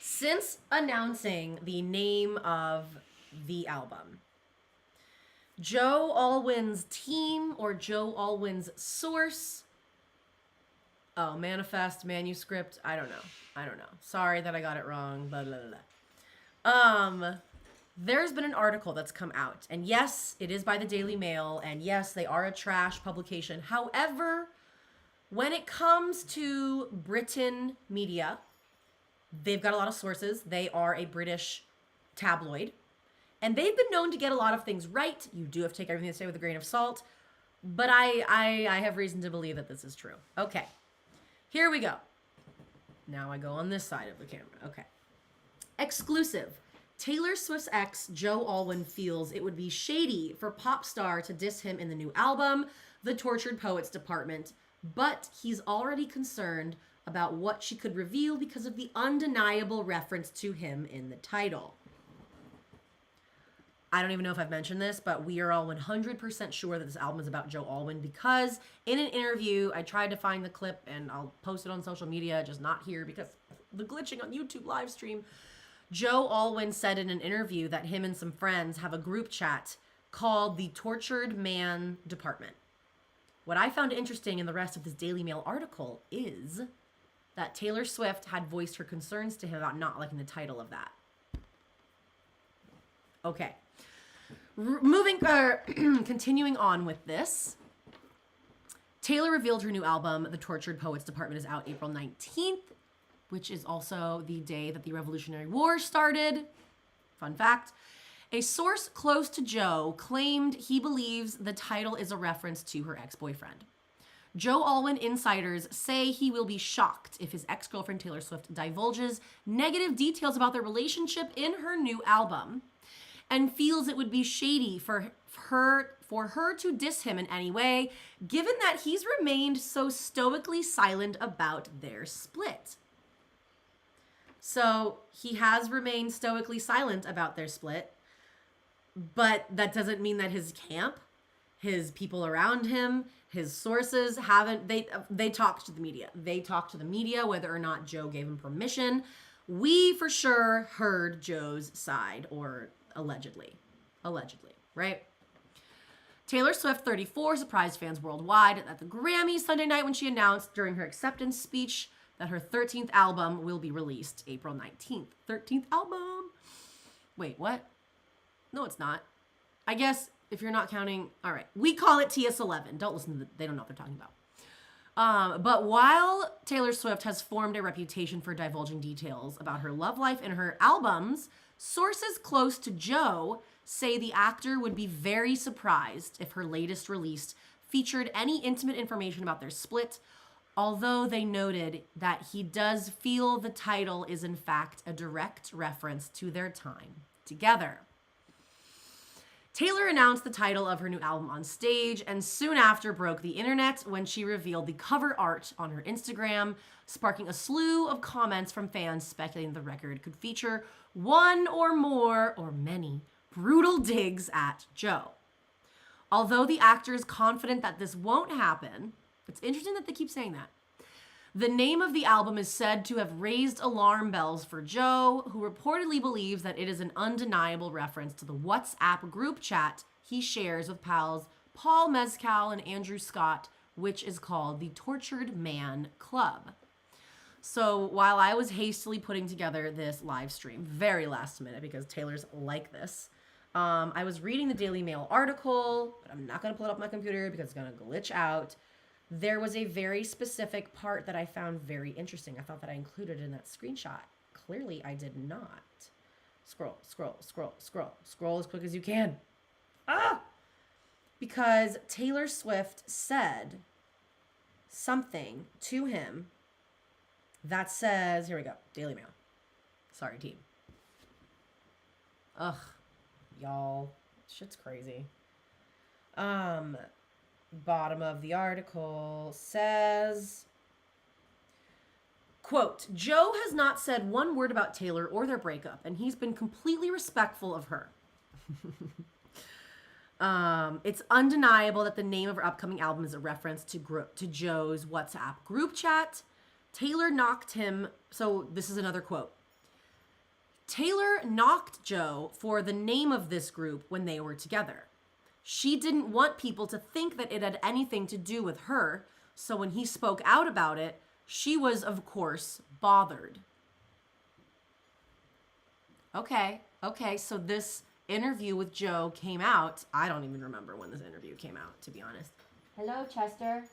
Speaker 1: Since announcing the name of the album, Joe Alwyn's team or Joe Alwyn's source. Oh, manifest, manuscript. I don't know. Sorry that I got it wrong. Blah, blah, blah. There's been an article that's come out. And yes, it is by the Daily Mail. And yes, they are a trash publication. However, when it comes to Britain media, they've got a lot of sources. They are a British tabloid. And they've been known to get a lot of things right. You do have to take everything they say with a grain of salt. But I have reason to believe that this is true. Okay. Here we go. Now I go on this side of the camera. Okay. Exclusive. Taylor Swift's ex, Joe Alwyn, feels it would be shady for pop star to diss him in the new album, The Tortured Poets Department, but he's already concerned about what she could reveal because of the undeniable reference to him in the title. I don't even know if I've mentioned this, but we are all 100% sure that this album is about Joe Alwyn, because in an interview, I tried to find the clip and I'll post it on social media, just not here because the glitching on YouTube live stream. Joe Alwyn said in an interview that him and some friends have a group chat called the Tortured Man Department. What I found interesting in the rest of this Daily Mail article is that Taylor Swift had voiced her concerns to him about not liking the title of that. Okay. Continuing on with this, Taylor revealed her new album, The Tortured Poets Department, is out April 19th, which is also the day that the Revolutionary War started. Fun fact. A source close to Joe claimed he believes the title is a reference to her ex-boyfriend. Joe Alwyn insiders say he will be shocked if his ex-girlfriend Taylor Swift divulges negative details about their relationship in her new album, and feels it would be shady for her to diss him in any way, given that he's remained so stoically silent about their split. So he has remained stoically silent about their split, but that doesn't mean that his camp, his people around him, his sources haven't, they talked to the media. They talked to the media whether or not Joe gave him permission. We for sure heard Joe's side, or allegedly, right? Taylor Swift, 34, surprised fans worldwide at the Grammys Sunday night when she announced during her acceptance speech that her 13th album will be released April 19th. 13th album. Wait, what? No, it's not. I guess if you're not counting, all right. We call it TS11. Don't listen to they don't know what they're talking about. But while Taylor Swift has formed a reputation for divulging details about her love life and her albums, sources close to Joe say the actor would be very surprised if her latest release featured any intimate information about their split. although they noted that he does feel the title is in fact a direct reference to their time together. Taylor announced the title of her new album on stage and soon after broke the internet when she revealed the cover art on her Instagram, sparking a slew of comments from fans speculating the record could feature one or more or many brutal digs at Joe. Although the actor is confident that this won't happen, it's interesting that they keep saying that. The name of the album is said to have raised alarm bells for Joe, who reportedly believes that it is an undeniable reference to the WhatsApp group chat he shares with pals Paul Mescal and Andrew Scott, which is called the Tortured Man Club. So while I was hastily putting together this live stream, very last minute because Taylor's like this, I was reading the Daily Mail article, but I'm not going to pull it up on my computer because it's going to glitch out. There was a very specific part that I found very interesting. I thought that I included in that screenshot. Clearly, I did not. Scroll as quick as you can. Because Taylor Swift said something to him that says, here we go, Daily Mail. Sorry, team. Ugh, y'all, shit's crazy. Bottom of the article says, quote, Joe has not said one word about Taylor or their breakup, and he's been completely respectful of her. It's undeniable that the name of her upcoming album is a reference to Joe's WhatsApp group chat. Taylor knocked him, so this is another quote. Taylor knocked Joe for the name of this group when they were together. She didn't want people to think that it had anything to do with her, so when he spoke out about it, she was, of course, bothered. Okay, so this interview with Joe came out. I don't even remember when this interview came out, to be honest. Hello, Chester.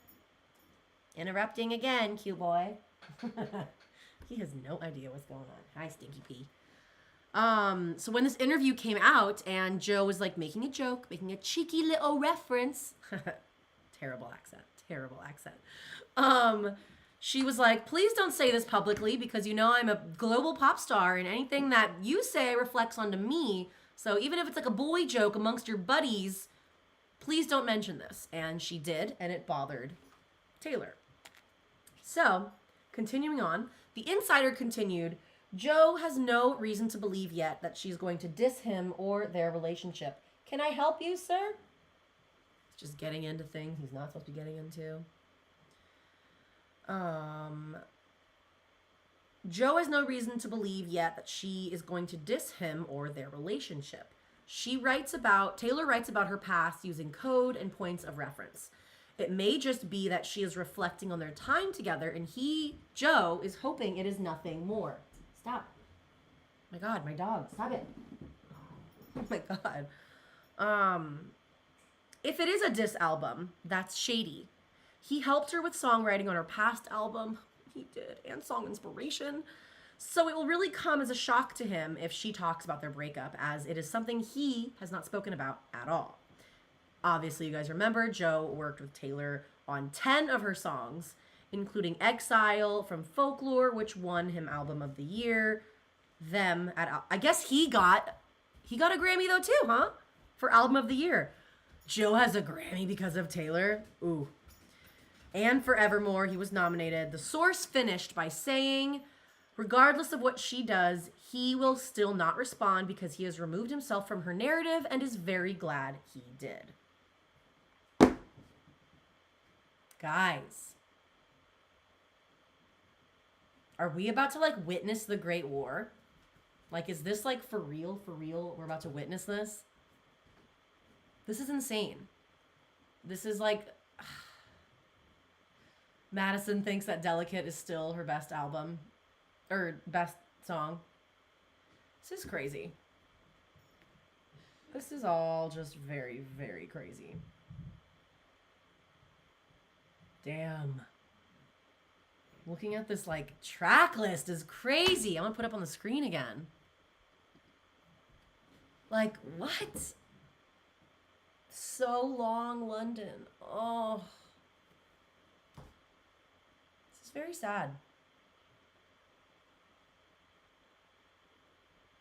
Speaker 1: Interrupting again, cute boy. He has no idea what's going on. Hi, Stinky P. So when this interview came out and Joe was like making a joke, making a cheeky little reference, terrible accent. She was like, please don't say this publicly because you know I'm a global pop star and anything that you say reflects onto me. So even if it's like a boy joke amongst your buddies, please don't mention this. And she did, and it bothered Taylor. So, continuing on, the insider continued, Joe has no reason to believe yet that she's going to diss him or their relationship. Can I help you, sir? He's just getting into things he's not supposed to be getting into. Joe has no reason to believe yet that she is going to diss him or their relationship. Taylor writes about her past using code and points of reference. It may just be that she is reflecting on their time together and Joe, is hoping it is nothing more. Stop. My God, my dog. Stop it. Oh my God. If it is a diss album, that's shady. He helped her with songwriting on her past album. He did. And song inspiration. So it will really come as a shock to him if she talks about their breakup, as it is something he has not spoken about at all. Obviously, you guys remember, Joe worked with Taylor on 10 of her songs, including Exile from Folklore, which won him Album of the Year. I guess he got a Grammy though too, huh? For Album of the Year. Joe has a Grammy because of Taylor. Ooh. And for Evermore, he was nominated. The source finished by saying, regardless of what she does, he will still not respond because he has removed himself from her narrative and is very glad he did. Guys, are we about to witness the Great War? Is this for real? We're about to witness this? This is insane. This is Madison thinks that Delicate is still her best album or best song. This is crazy. This is all just very, very crazy. Damn. Looking at this track list is crazy. I'm gonna put it up on the screen again. What? So Long London. Oh. very sad.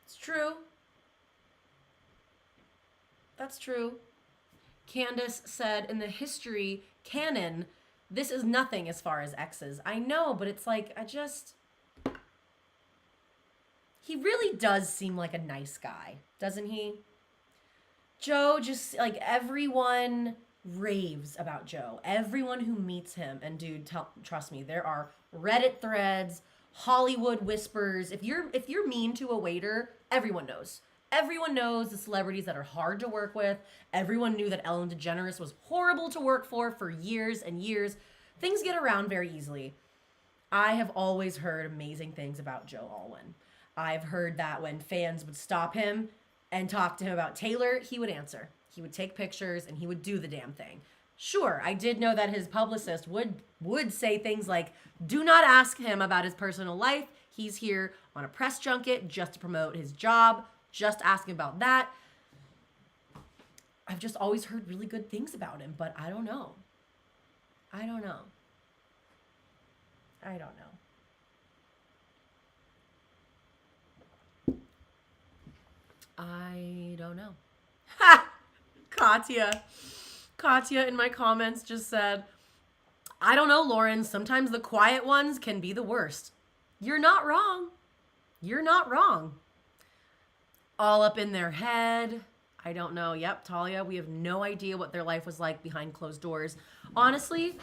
Speaker 1: It's true. That's true. Candace said in the history canon, this is nothing as far as exes. I know, but it's like, he really does seem like a nice guy, doesn't he? Joe just, like, everyone raves about Joe. Everyone who meets him, and dude, trust me, there are Reddit threads, Hollywood whispers. If you're mean to a waiter, everyone knows. Everyone knows the celebrities that are hard to work with. Everyone knew that Ellen DeGeneres was horrible to work for years and years. Things get around very easily. I have always heard amazing things about Joe Alwyn. I've heard that when fans would stop him and talk to him about Taylor, he would answer. He would take pictures and he would do the damn thing. Sure, I did know that his publicist would say things like, do not ask him about his personal life. He's here on a press junket just to promote his job. Just ask him about that. I've just always heard really good things about him, but I don't know. I don't know. Ha! Katya in my comments just said, I don't know, Lauren. Sometimes the quiet ones can be the worst. You're not wrong. You're not wrong. All up in their head. I don't know. Yep, Talia, we have no idea what their life was like behind closed doors. Honestly,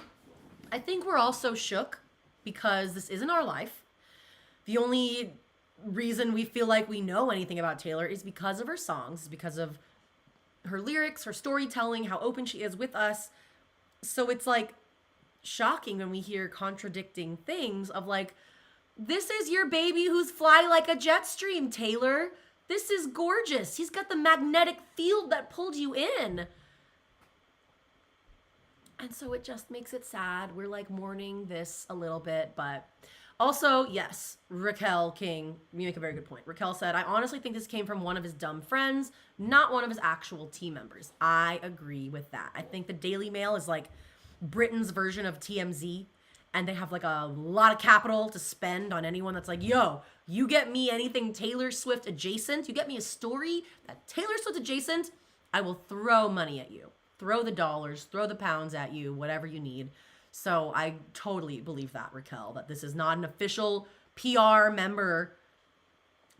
Speaker 1: I think we're all so shook because this isn't our life. The only reason we feel like we know anything about Taylor is because of her songs, because of her lyrics, her storytelling, how open she is with us. So it's like shocking when we hear contradicting things of like, this is your baby who's fly like a jet stream, Taylor. This is gorgeous. He's got the magnetic field that pulled you in. And so it just makes it sad. We're like mourning this a little bit, but also, yes, Raquel King, you make a very good point. Raquel said, I honestly think this came from one of his dumb friends, not one of his actual team members. I agree with that. I think the Daily Mail is like Britain's version of TMZ, and they have like a lot of capital to spend on anyone that's like, yo, you get me anything Taylor Swift adjacent, you get me a story that Taylor Swift adjacent, I will throw money at you. Throw the dollars, throw the pounds at you, whatever you need. So I totally believe that, Raquel, that this is not an official PR member,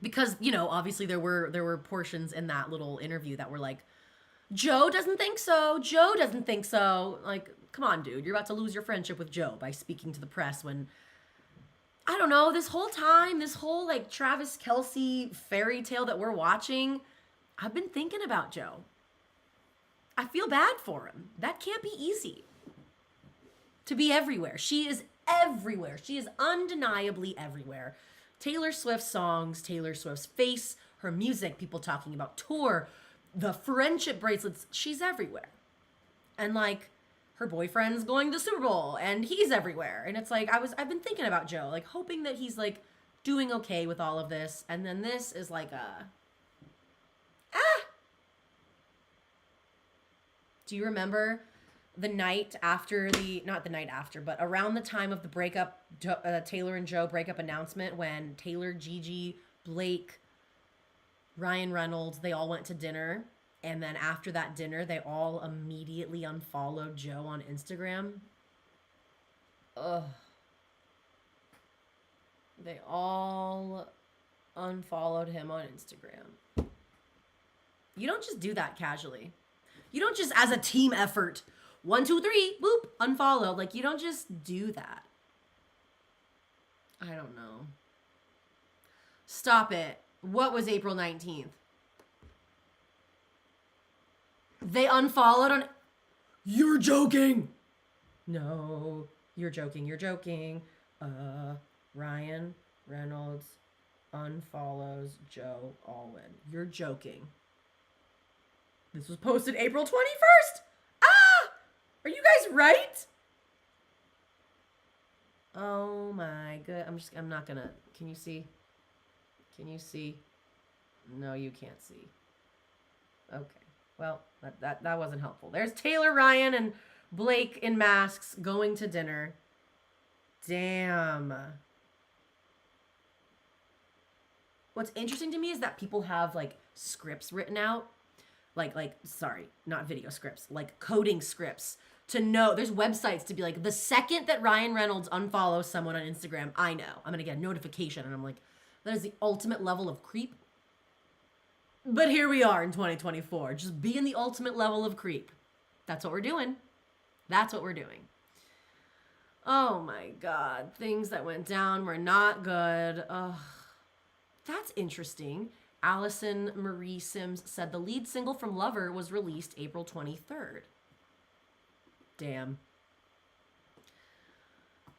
Speaker 1: because, you know, obviously there were portions in that little interview that were like, Joe doesn't think so. Joe doesn't think so. Like, come on, dude. You're about to lose your friendship with Joe by speaking to the press when, I don't know, this whole time, this whole like Travis Kelce fairy tale that we're watching, I've been thinking about Joe. I feel bad for him. That can't be easy. To be everywhere. She is everywhere. She is undeniably everywhere. Taylor Swift's songs, Taylor Swift's face, her music, people talking about tour, the friendship bracelets, she's everywhere. And like, her boyfriend's going to the Super Bowl and he's everywhere. And it's like, I've been thinking about Joe, like hoping that he's like doing okay with all of this. And then this is like Do you remember the night after not the night after, but around the time of the breakup, Taylor and Joe breakup announcement, when Taylor, Gigi, Blake, Ryan Reynolds, they all went to dinner. And then after that dinner, they all immediately unfollowed Joe on Instagram. Ugh. They all unfollowed him on Instagram. You don't just do that casually. You don't just, as a team effort, 1, 2, 3, boop, unfollow. Like, you don't just do that. I don't know. Stop it. What was April 19th? They unfollowed on... You're joking! No, you're joking. Ryan Reynolds unfollows Joe Alwyn. You're joking. This was posted April 21st! Are you guys right? Oh my god. I'm not gonna... Can you see? Can you see? No, you can't see. Okay. Well, that wasn't helpful. There's Taylor, Ryan, and Blake in masks going to dinner. Damn. What's interesting to me is that people have like scripts written out, sorry, not video scripts, like coding scripts to know. There's websites to be like, the second that Ryan Reynolds unfollows someone on Instagram, I know I'm gonna get a notification, and I'm like, that is the ultimate level of creep. But here we are in 2024, just being the ultimate level of creep. That's what we're doing. That's what we're doing. Oh my God, things that went down were not good. Ugh. That's interesting. Allison Marie Sims said the lead single from Lover was released April 23rd. Damn.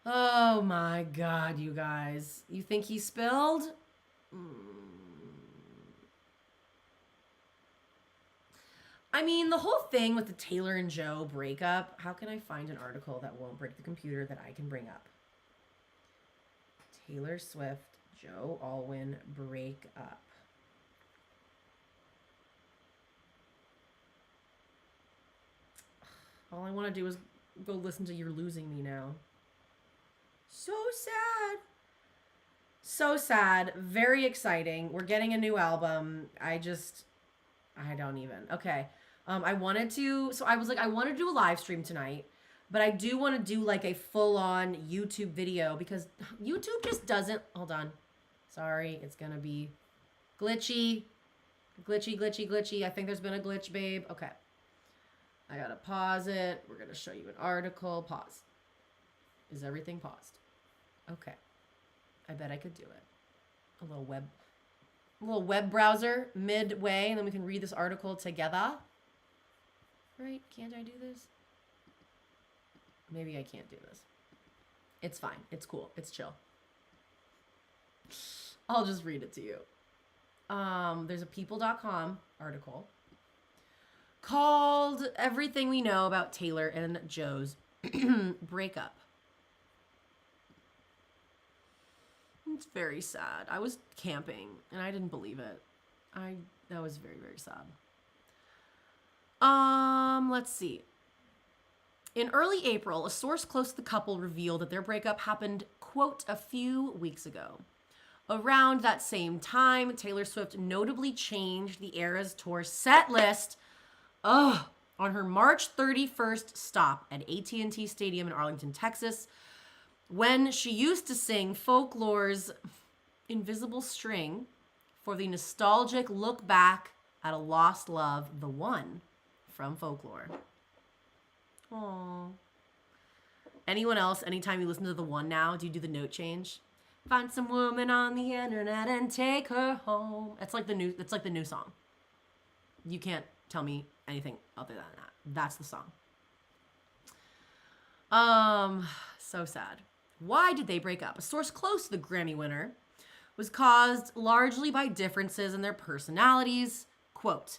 Speaker 1: Oh my God, you guys. You think he spilled? I mean, the whole thing with the Taylor and Joe breakup, how can I find an article that won't break the computer that I can bring up? Taylor Swift, Joe Alwyn breakup. All I want to do is go listen to You're Losing Me Now. So sad. So sad. Very exciting. We're getting a new album. I don't even. Okay. I wanted to, so I was like, I want to do a live stream tonight, but I do want to do like a full-on YouTube video because YouTube just doesn't, hold on. Sorry, it's going to be glitchy. Glitchy. I think there's been a glitch, babe. Okay. I got to pause it. We're going to show you an article. Pause. Is everything paused? Okay. I bet I could do it. A little web browser midway, and then we can read this article together. Right? Can't I do this? Maybe I can't do this. It's fine. It's cool. It's chill. I'll just read it to you. There's a people.com article called Everything We Know About Taylor and Joe's Breakup. It's very sad. I was camping and I didn't believe it. That was very, very sad. Let's see. In early April, a source close to the couple revealed that their breakup happened, quote, a few weeks ago. Around that same time, Taylor Swift notably changed the Eras tour set list on her March 31st stop at AT&T Stadium in Arlington, Texas, when she used to sing Folklore's Invisible String for the nostalgic look back at a lost love, The One, from Folklore. Aww. Anyone else, anytime you listen to The One now, do you do the note change? Find some woman on the internet and take her home. It's like the new song. You can't tell me anything other than that. That's the song. So sad. Why did they break up? A source close to the Grammy winner was caused largely by differences in their personalities. Quote,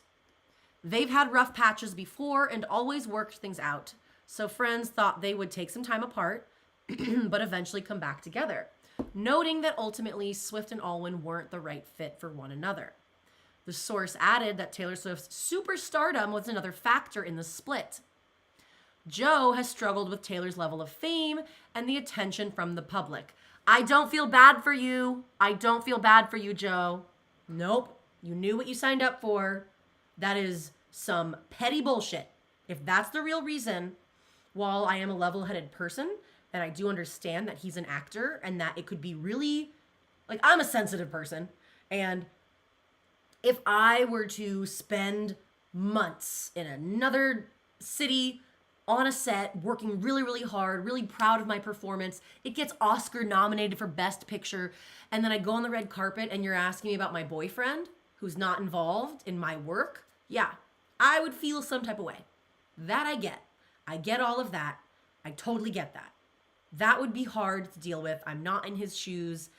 Speaker 1: they've had rough patches before and always worked things out. So friends thought they would take some time apart, but eventually come back together. Noting that ultimately Swift and Alwyn weren't the right fit for one another. The source added that Taylor Swift's superstardom was another factor in the split. Joe has struggled with Taylor's level of fame and the attention from the public. I don't feel bad for you. I don't feel bad for you, Joe. Nope. You knew what you signed up for. That is some petty bullshit. If that's the real reason, while I am a level-headed person, and I do understand that he's an actor and that it could be really, like, I'm a sensitive person. And if I were to spend months in another city on a set, working really, really hard, really proud of my performance, it gets Oscar nominated for Best Picture, and then I go on the red carpet and you're asking me about my boyfriend who's not involved in my work, yeah, I would feel some type of way. That I get. I get all of that. I totally get that. That would be hard to deal with. I'm not in his shoes.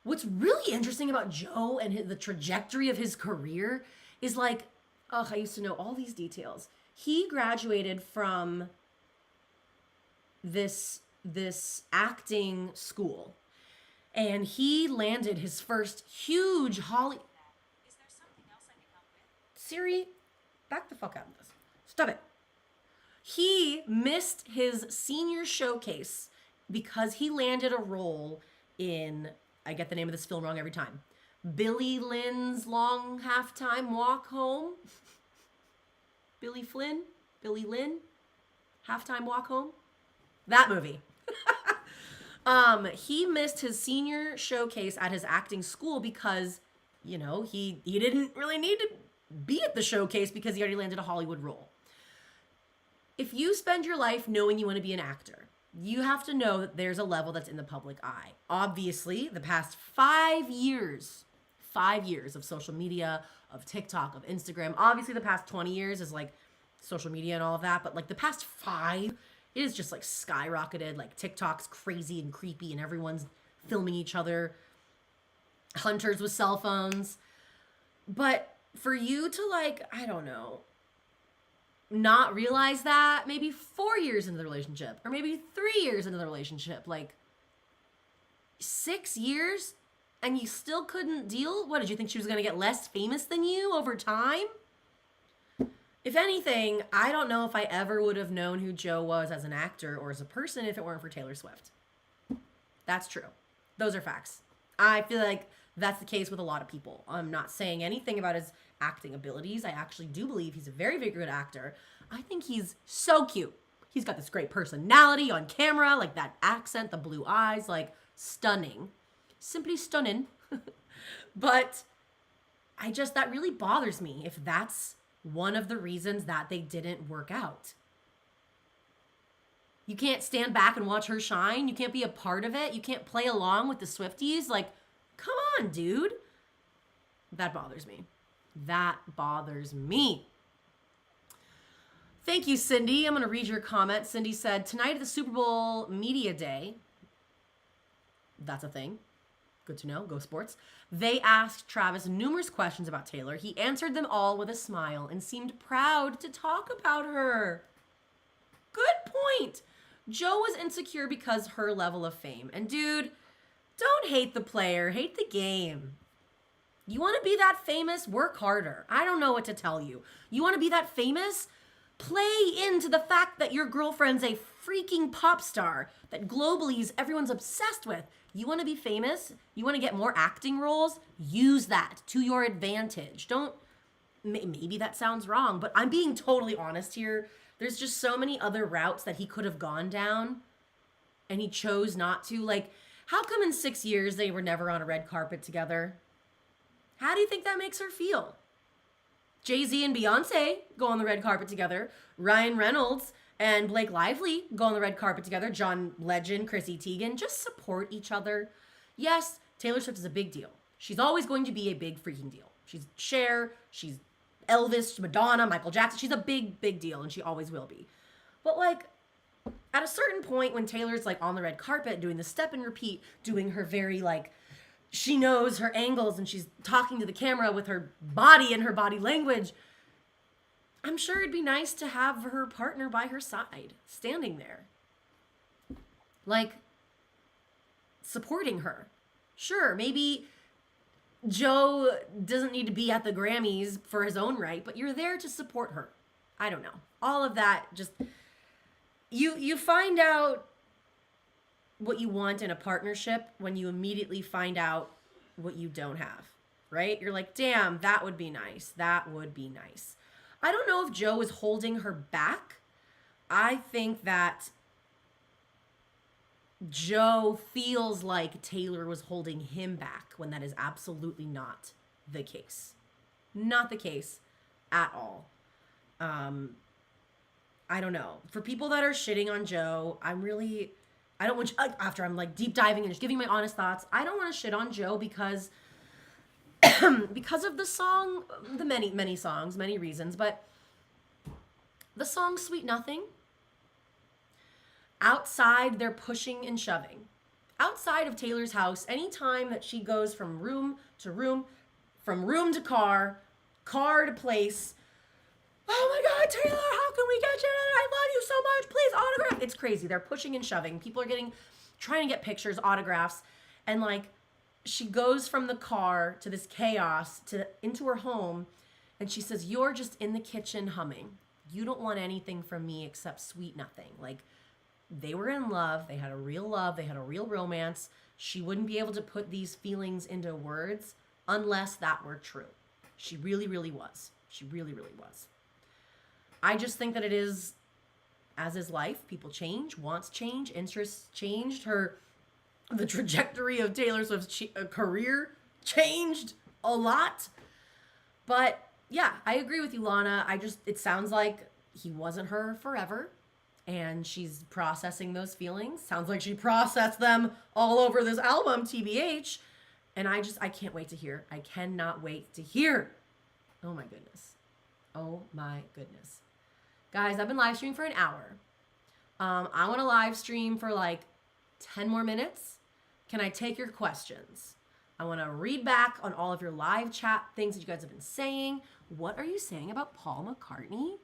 Speaker 1: What's really interesting about Joe and the trajectory of his career is like, I used to know all these details. He graduated from this acting school, and he landed his first huge Holly. Is there something else I can help with? Siri, back the fuck out of this. Stop it. He missed his senior showcase because he landed a role in, I get the name of this film wrong every time, Billy Lynn's Long Halftime Walk Home. Billy Lynn, Halftime Walk Home. That movie. He missed his senior showcase at his acting school because, you know, he didn't really need to be at the showcase because he already landed a Hollywood role. If you spend your life knowing you want to be an actor, you have to know that there's a level that's in the public eye. Obviously, the past 5 years of social media, of TikTok, of Instagram, obviously the past 20 years is like social media and all of that, but like the past 5, it is just like skyrocketed. Like TikTok's crazy and creepy and everyone's filming each other. Hunters with cell phones. But for you to like, I don't know, not realize that maybe 4 years into the relationship or maybe 3 years into the relationship, like 6 years, and you still couldn't deal? What, did you think she was going to get less famous than you over time? If anything, I don't know if I ever would have known who Joe was as an actor or as a person if it weren't for Taylor Swift. That's true. Those are facts. I feel like that's the case with a lot of people. I'm not saying anything about his acting abilities. I actually do believe he's a very, very good actor. I think he's so cute. He's got this great personality on camera, like that accent, the blue eyes, like stunning. Simply stunning. But that really bothers me if that's one of the reasons that they didn't work out. You can't stand back and watch her shine. You can't be a part of it. You can't play along with the Swifties. Like, come on, dude. That bothers me. That bothers me. Thank you, Cindy. I'm going to read your comment. Cindy said, tonight at the Super Bowl Media Day, that's a thing. Good to know. Go sports. They asked Travis numerous questions about Taylor. He answered them all with a smile and seemed proud to talk about her. Good point. Joe was insecure because her level of fame. And dude, don't hate the player. Hate the game. You want to be that famous? Work harder. I don't know what to tell you. You want to be that famous? Play into the fact that your girlfriend's a freaking pop star that globally everyone's obsessed with. You want to be famous? You want to get more acting roles? Use that to your advantage. Maybe that sounds wrong, but I'm being totally honest here. There's just so many other routes that he could have gone down and he chose not to. Like, how come in 6 years they were never on a red carpet together? How do you think that makes her feel? Jay-Z and Beyonce go on the red carpet together. Ryan Reynolds and Blake Lively go on the red carpet together. John Legend, Chrissy Teigen, just support each other. Yes, Taylor Swift is a big deal. She's always going to be a big freaking deal. She's Cher, she's Elvis, Madonna, Michael Jackson. She's a big, big deal, and she always will be. But like, at a certain point when Taylor's like on the red carpet doing the step and repeat, doing her very like, she knows her angles and she's talking to the camera with her body and her body language, I'm sure it'd be nice to have her partner by her side, standing there. Like, supporting her. Sure, maybe Joe doesn't need to be at the Grammys for his own right, but you're there to support her. I don't know. All of that just, you find out what you want in a partnership when you immediately find out what you don't have, right? You're like, damn, that would be nice. That would be nice. I don't know if Joe is holding her back. I think that Joe feels like Taylor was holding him back when that is absolutely not the case. Not the case at all. I don't know. For people that are shitting on Joe, I don't want you, after I'm like deep diving and just giving my honest thoughts, I don't want to shit on Joe because of the song, the many songs, many reasons, but the song Sweet Nothing, outside they're pushing and shoving. Outside of Taylor's house, anytime that she goes from room to room, from room to car to place, oh my God, Taylor, how can we get you? I love you so much. Please autograph. It's crazy. They're pushing and shoving. People are trying to get pictures, autographs. And like, she goes from the car to this chaos into her home. And she says, you're just in the kitchen humming. You don't want anything from me except sweet nothing. Like, they were in love. They had a real love. They had a real romance. She wouldn't be able to put these feelings into words unless that were true. She really, really was. She really, really was. I just think that it is, as is life, people change, wants change, interests changed. The trajectory of Taylor Swift's career changed a lot. But yeah, I agree with you, Lana. It sounds like he wasn't her forever. And she's processing those feelings. Sounds like she processed them all over this album, TBH. And I can't wait to hear. I cannot wait to hear. Oh my goodness. Oh my goodness. Guys, I've been live streaming for an hour. I want to live stream for like 10 more minutes. Can I take your questions? I want to read back on all of your live chat things that you guys have been saying. What are you saying about Paul McCartney?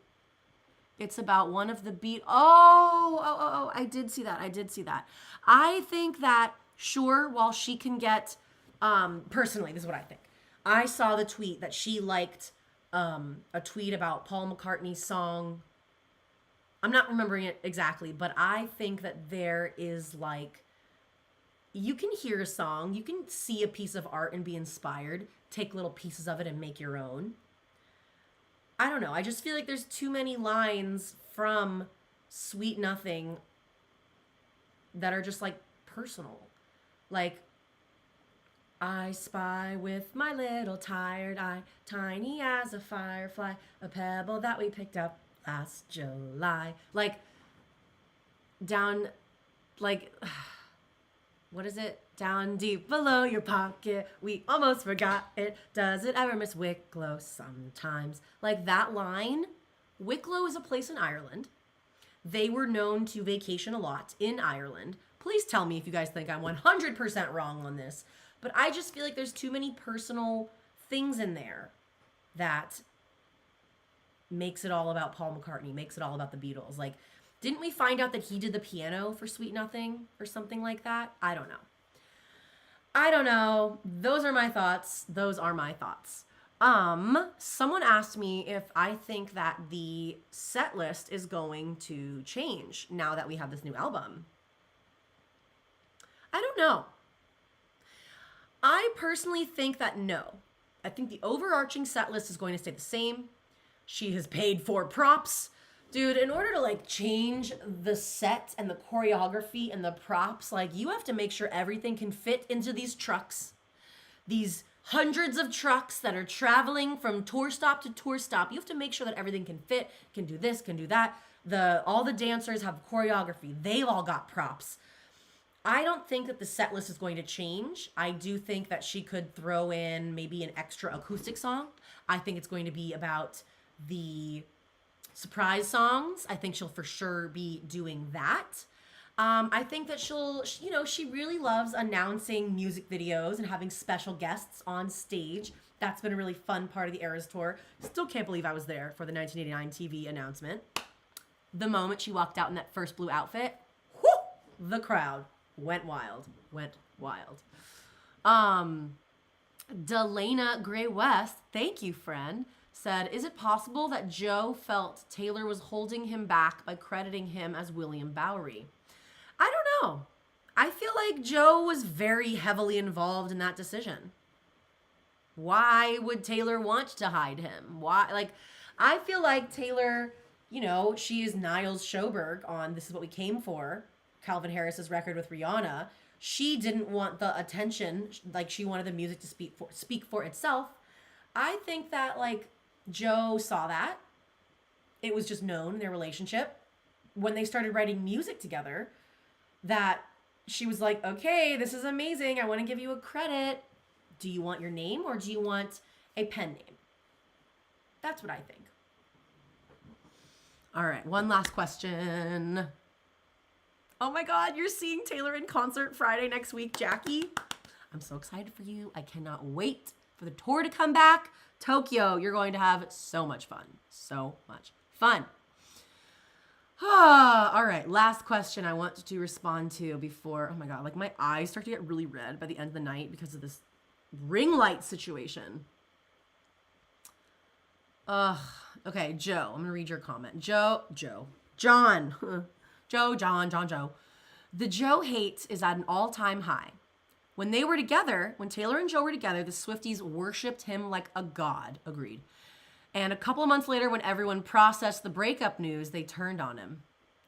Speaker 1: It's about one of the I did see that. I think that, sure, while she can get, personally, this is what I think. I saw the tweet that she liked a tweet about Paul McCartney's song. I'm not remembering it exactly, but I think that there is like, you can hear a song, you can see a piece of art and be inspired, take little pieces of it and make your own. I don't know. I just feel like there's too many lines from Sweet Nothing that are just like personal. Like, I spy with my little tired eye, tiny as a firefly, a pebble that we picked up last July. Like, down, like, what is it? Down deep below your pocket, we almost forgot it. Does it ever miss Wicklow sometimes? Like that line, Wicklow is a place in Ireland. They were known to vacation a lot in Ireland. Please tell me if you guys think I'm 100% wrong on this. But I just feel like there's too many personal things in there that makes it all about Paul McCartney, makes it all about the Beatles. Like, didn't we find out that he did the piano for Sweet Nothing or something like that? I don't know. Those are my thoughts. Someone asked me if I think that the set list is going to change now that we have this new album. I don't know. I personally think that no. I think the overarching set list is going to stay the same. She has paid for props. Dude, in order to like change the set and the choreography and the props, like you have to make sure everything can fit into these trucks. These hundreds of trucks that are traveling from tour stop to tour stop. You have to make sure that everything can fit, can do this, can do that. All the dancers have choreography. They've all got props. I don't think that the set list is going to change. I do think that she could throw in maybe an extra acoustic song. I think it's going to be about the surprise songs. I think she'll for sure be doing that. I think that she really loves announcing music videos and having special guests on stage. That's been a really fun part of the Eras tour. Still can't believe I was there for the 1989 TV announcement. The moment she walked out in that first blue outfit, the crowd went wild. Delana Gray West, thank you, friend, said, is it possible that Joe felt Taylor was holding him back by crediting him as William Bowery? I don't know. I feel like Joe was very heavily involved in that decision. Why would Taylor want to hide him? Why? Like, I feel like Taylor, she is Niles Sjoberg on This Is What We Came For, Calvin Harris's record with Rihanna. She didn't want the attention, like she wanted the music to speak for itself. I think that like Joe saw that. It was just known in their relationship when they started writing music together that she was like, okay, this is amazing. I want to give you a credit. Do you want your name or do you want a pen name? That's what I think. All right, one last question. Oh my God, you're seeing Taylor in concert Friday next week, Jackie. I'm so excited for you. I cannot wait for the tour to come back. Tokyo, you're going to have so much fun. So much fun. All right, last question I want to respond to before, oh my God, like my eyes start to get really red by the end of the night because of this ring light situation. Okay, Joe, I'm gonna read your comment. John. Joe. The Joe hate is at an all-time high. When they were together, when Taylor and Joe were together, the Swifties worshipped him like a god. Agreed. And a couple of months later, when everyone processed the breakup news, they turned on him.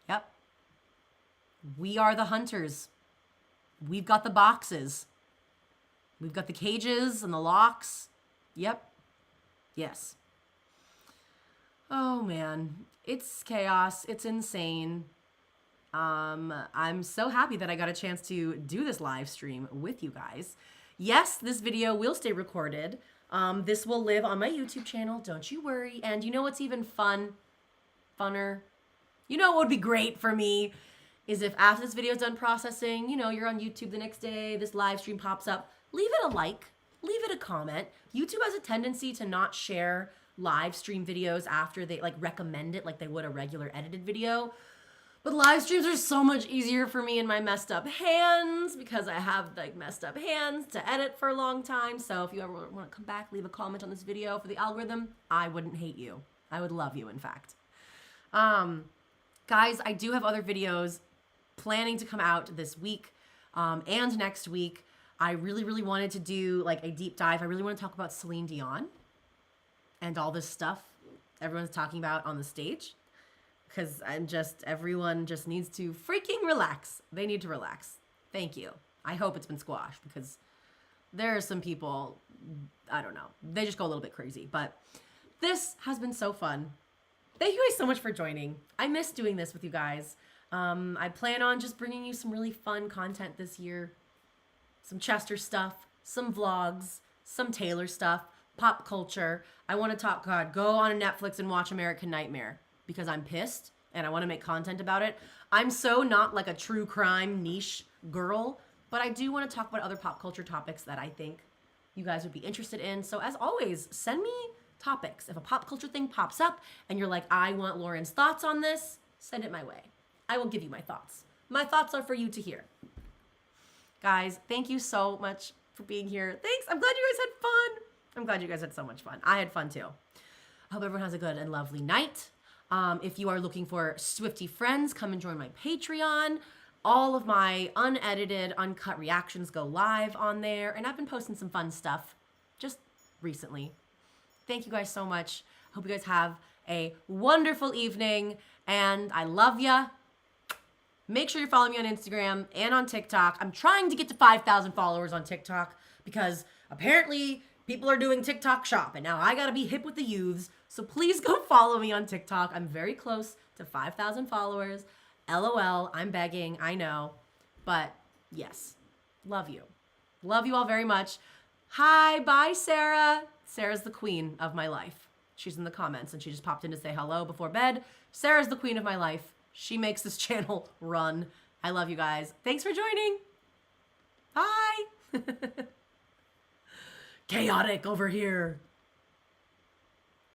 Speaker 1: Yep. We are the hunters. We've got the boxes. We've got the cages and the locks. Yep. Yes. Oh, man. It's chaos. It's insane. I'm so happy that I got a chance to do this live stream with you guys. Yes, this video will stay recorded. This will live on my YouTube channel. Don't you worry. And you know what's even funner? You know what would be great for me is if after this video is done processing, you know, you're on YouTube the next day, this live stream pops up, leave it a like, leave it a comment. YouTube has a tendency to not share live stream videos after they like recommend it like they would a regular edited video. But live streams are so much easier for me in my messed up hands because I have like messed up hands to edit for a long time. So if you ever want to come back, leave a comment on this video for the algorithm. I wouldn't hate you. I would love you, in fact. Guys, I do have other videos planning to come out this week and next week. I really wanted to do like a deep dive. I really want to talk about Celine Dion and all this stuff everyone's talking about on the stage. Because everyone just needs to freaking relax. They need to relax. Thank you. I hope it's been squashed because there are some people, I don't know, they just go a little bit crazy. But this has been so fun. Thank you guys so much for joining. I miss doing this with you guys. I plan on just bringing you some really fun content this year. Some Chester stuff, some vlogs, some Taylor stuff, pop culture. I want to talk, God, go on Netflix and watch American Nightmare. Because I'm pissed and I want to make content about it. I'm so not like a true crime niche girl, but I do want to talk about other pop culture topics that I think you guys would be interested in. So as always, send me topics. If a pop culture thing pops up and you're like, I want Lauren's thoughts on this, send it my way. I will give you my thoughts. My thoughts are for you to hear. Guys, thank you so much for being here. Thanks. I'm glad you guys had fun. I'm glad you guys had so much fun. I had fun too. I hope everyone has a good and lovely night. If you are looking for Swiftie friends, come and join my Patreon. All of my unedited, uncut reactions go live on there, and I've been posting some fun stuff just recently. Thank you guys so much. Hope you guys have a wonderful evening, and I love ya. Make sure you're following me on Instagram and on TikTok. I'm trying to get to 5,000 followers on TikTok because apparently people are doing TikTok shop, and now I gotta be hip with the youths. So please go follow me on TikTok. I'm very close to 5,000 followers. LOL, I'm begging, I know. But yes, love you. Love you all very much. Hi, bye, Sarah. Sarah's the queen of my life. She's in the comments and she just popped in to say hello before bed. Sarah's the queen of my life. She makes this channel run. I love you guys. Thanks for joining. Bye. Chaotic over here.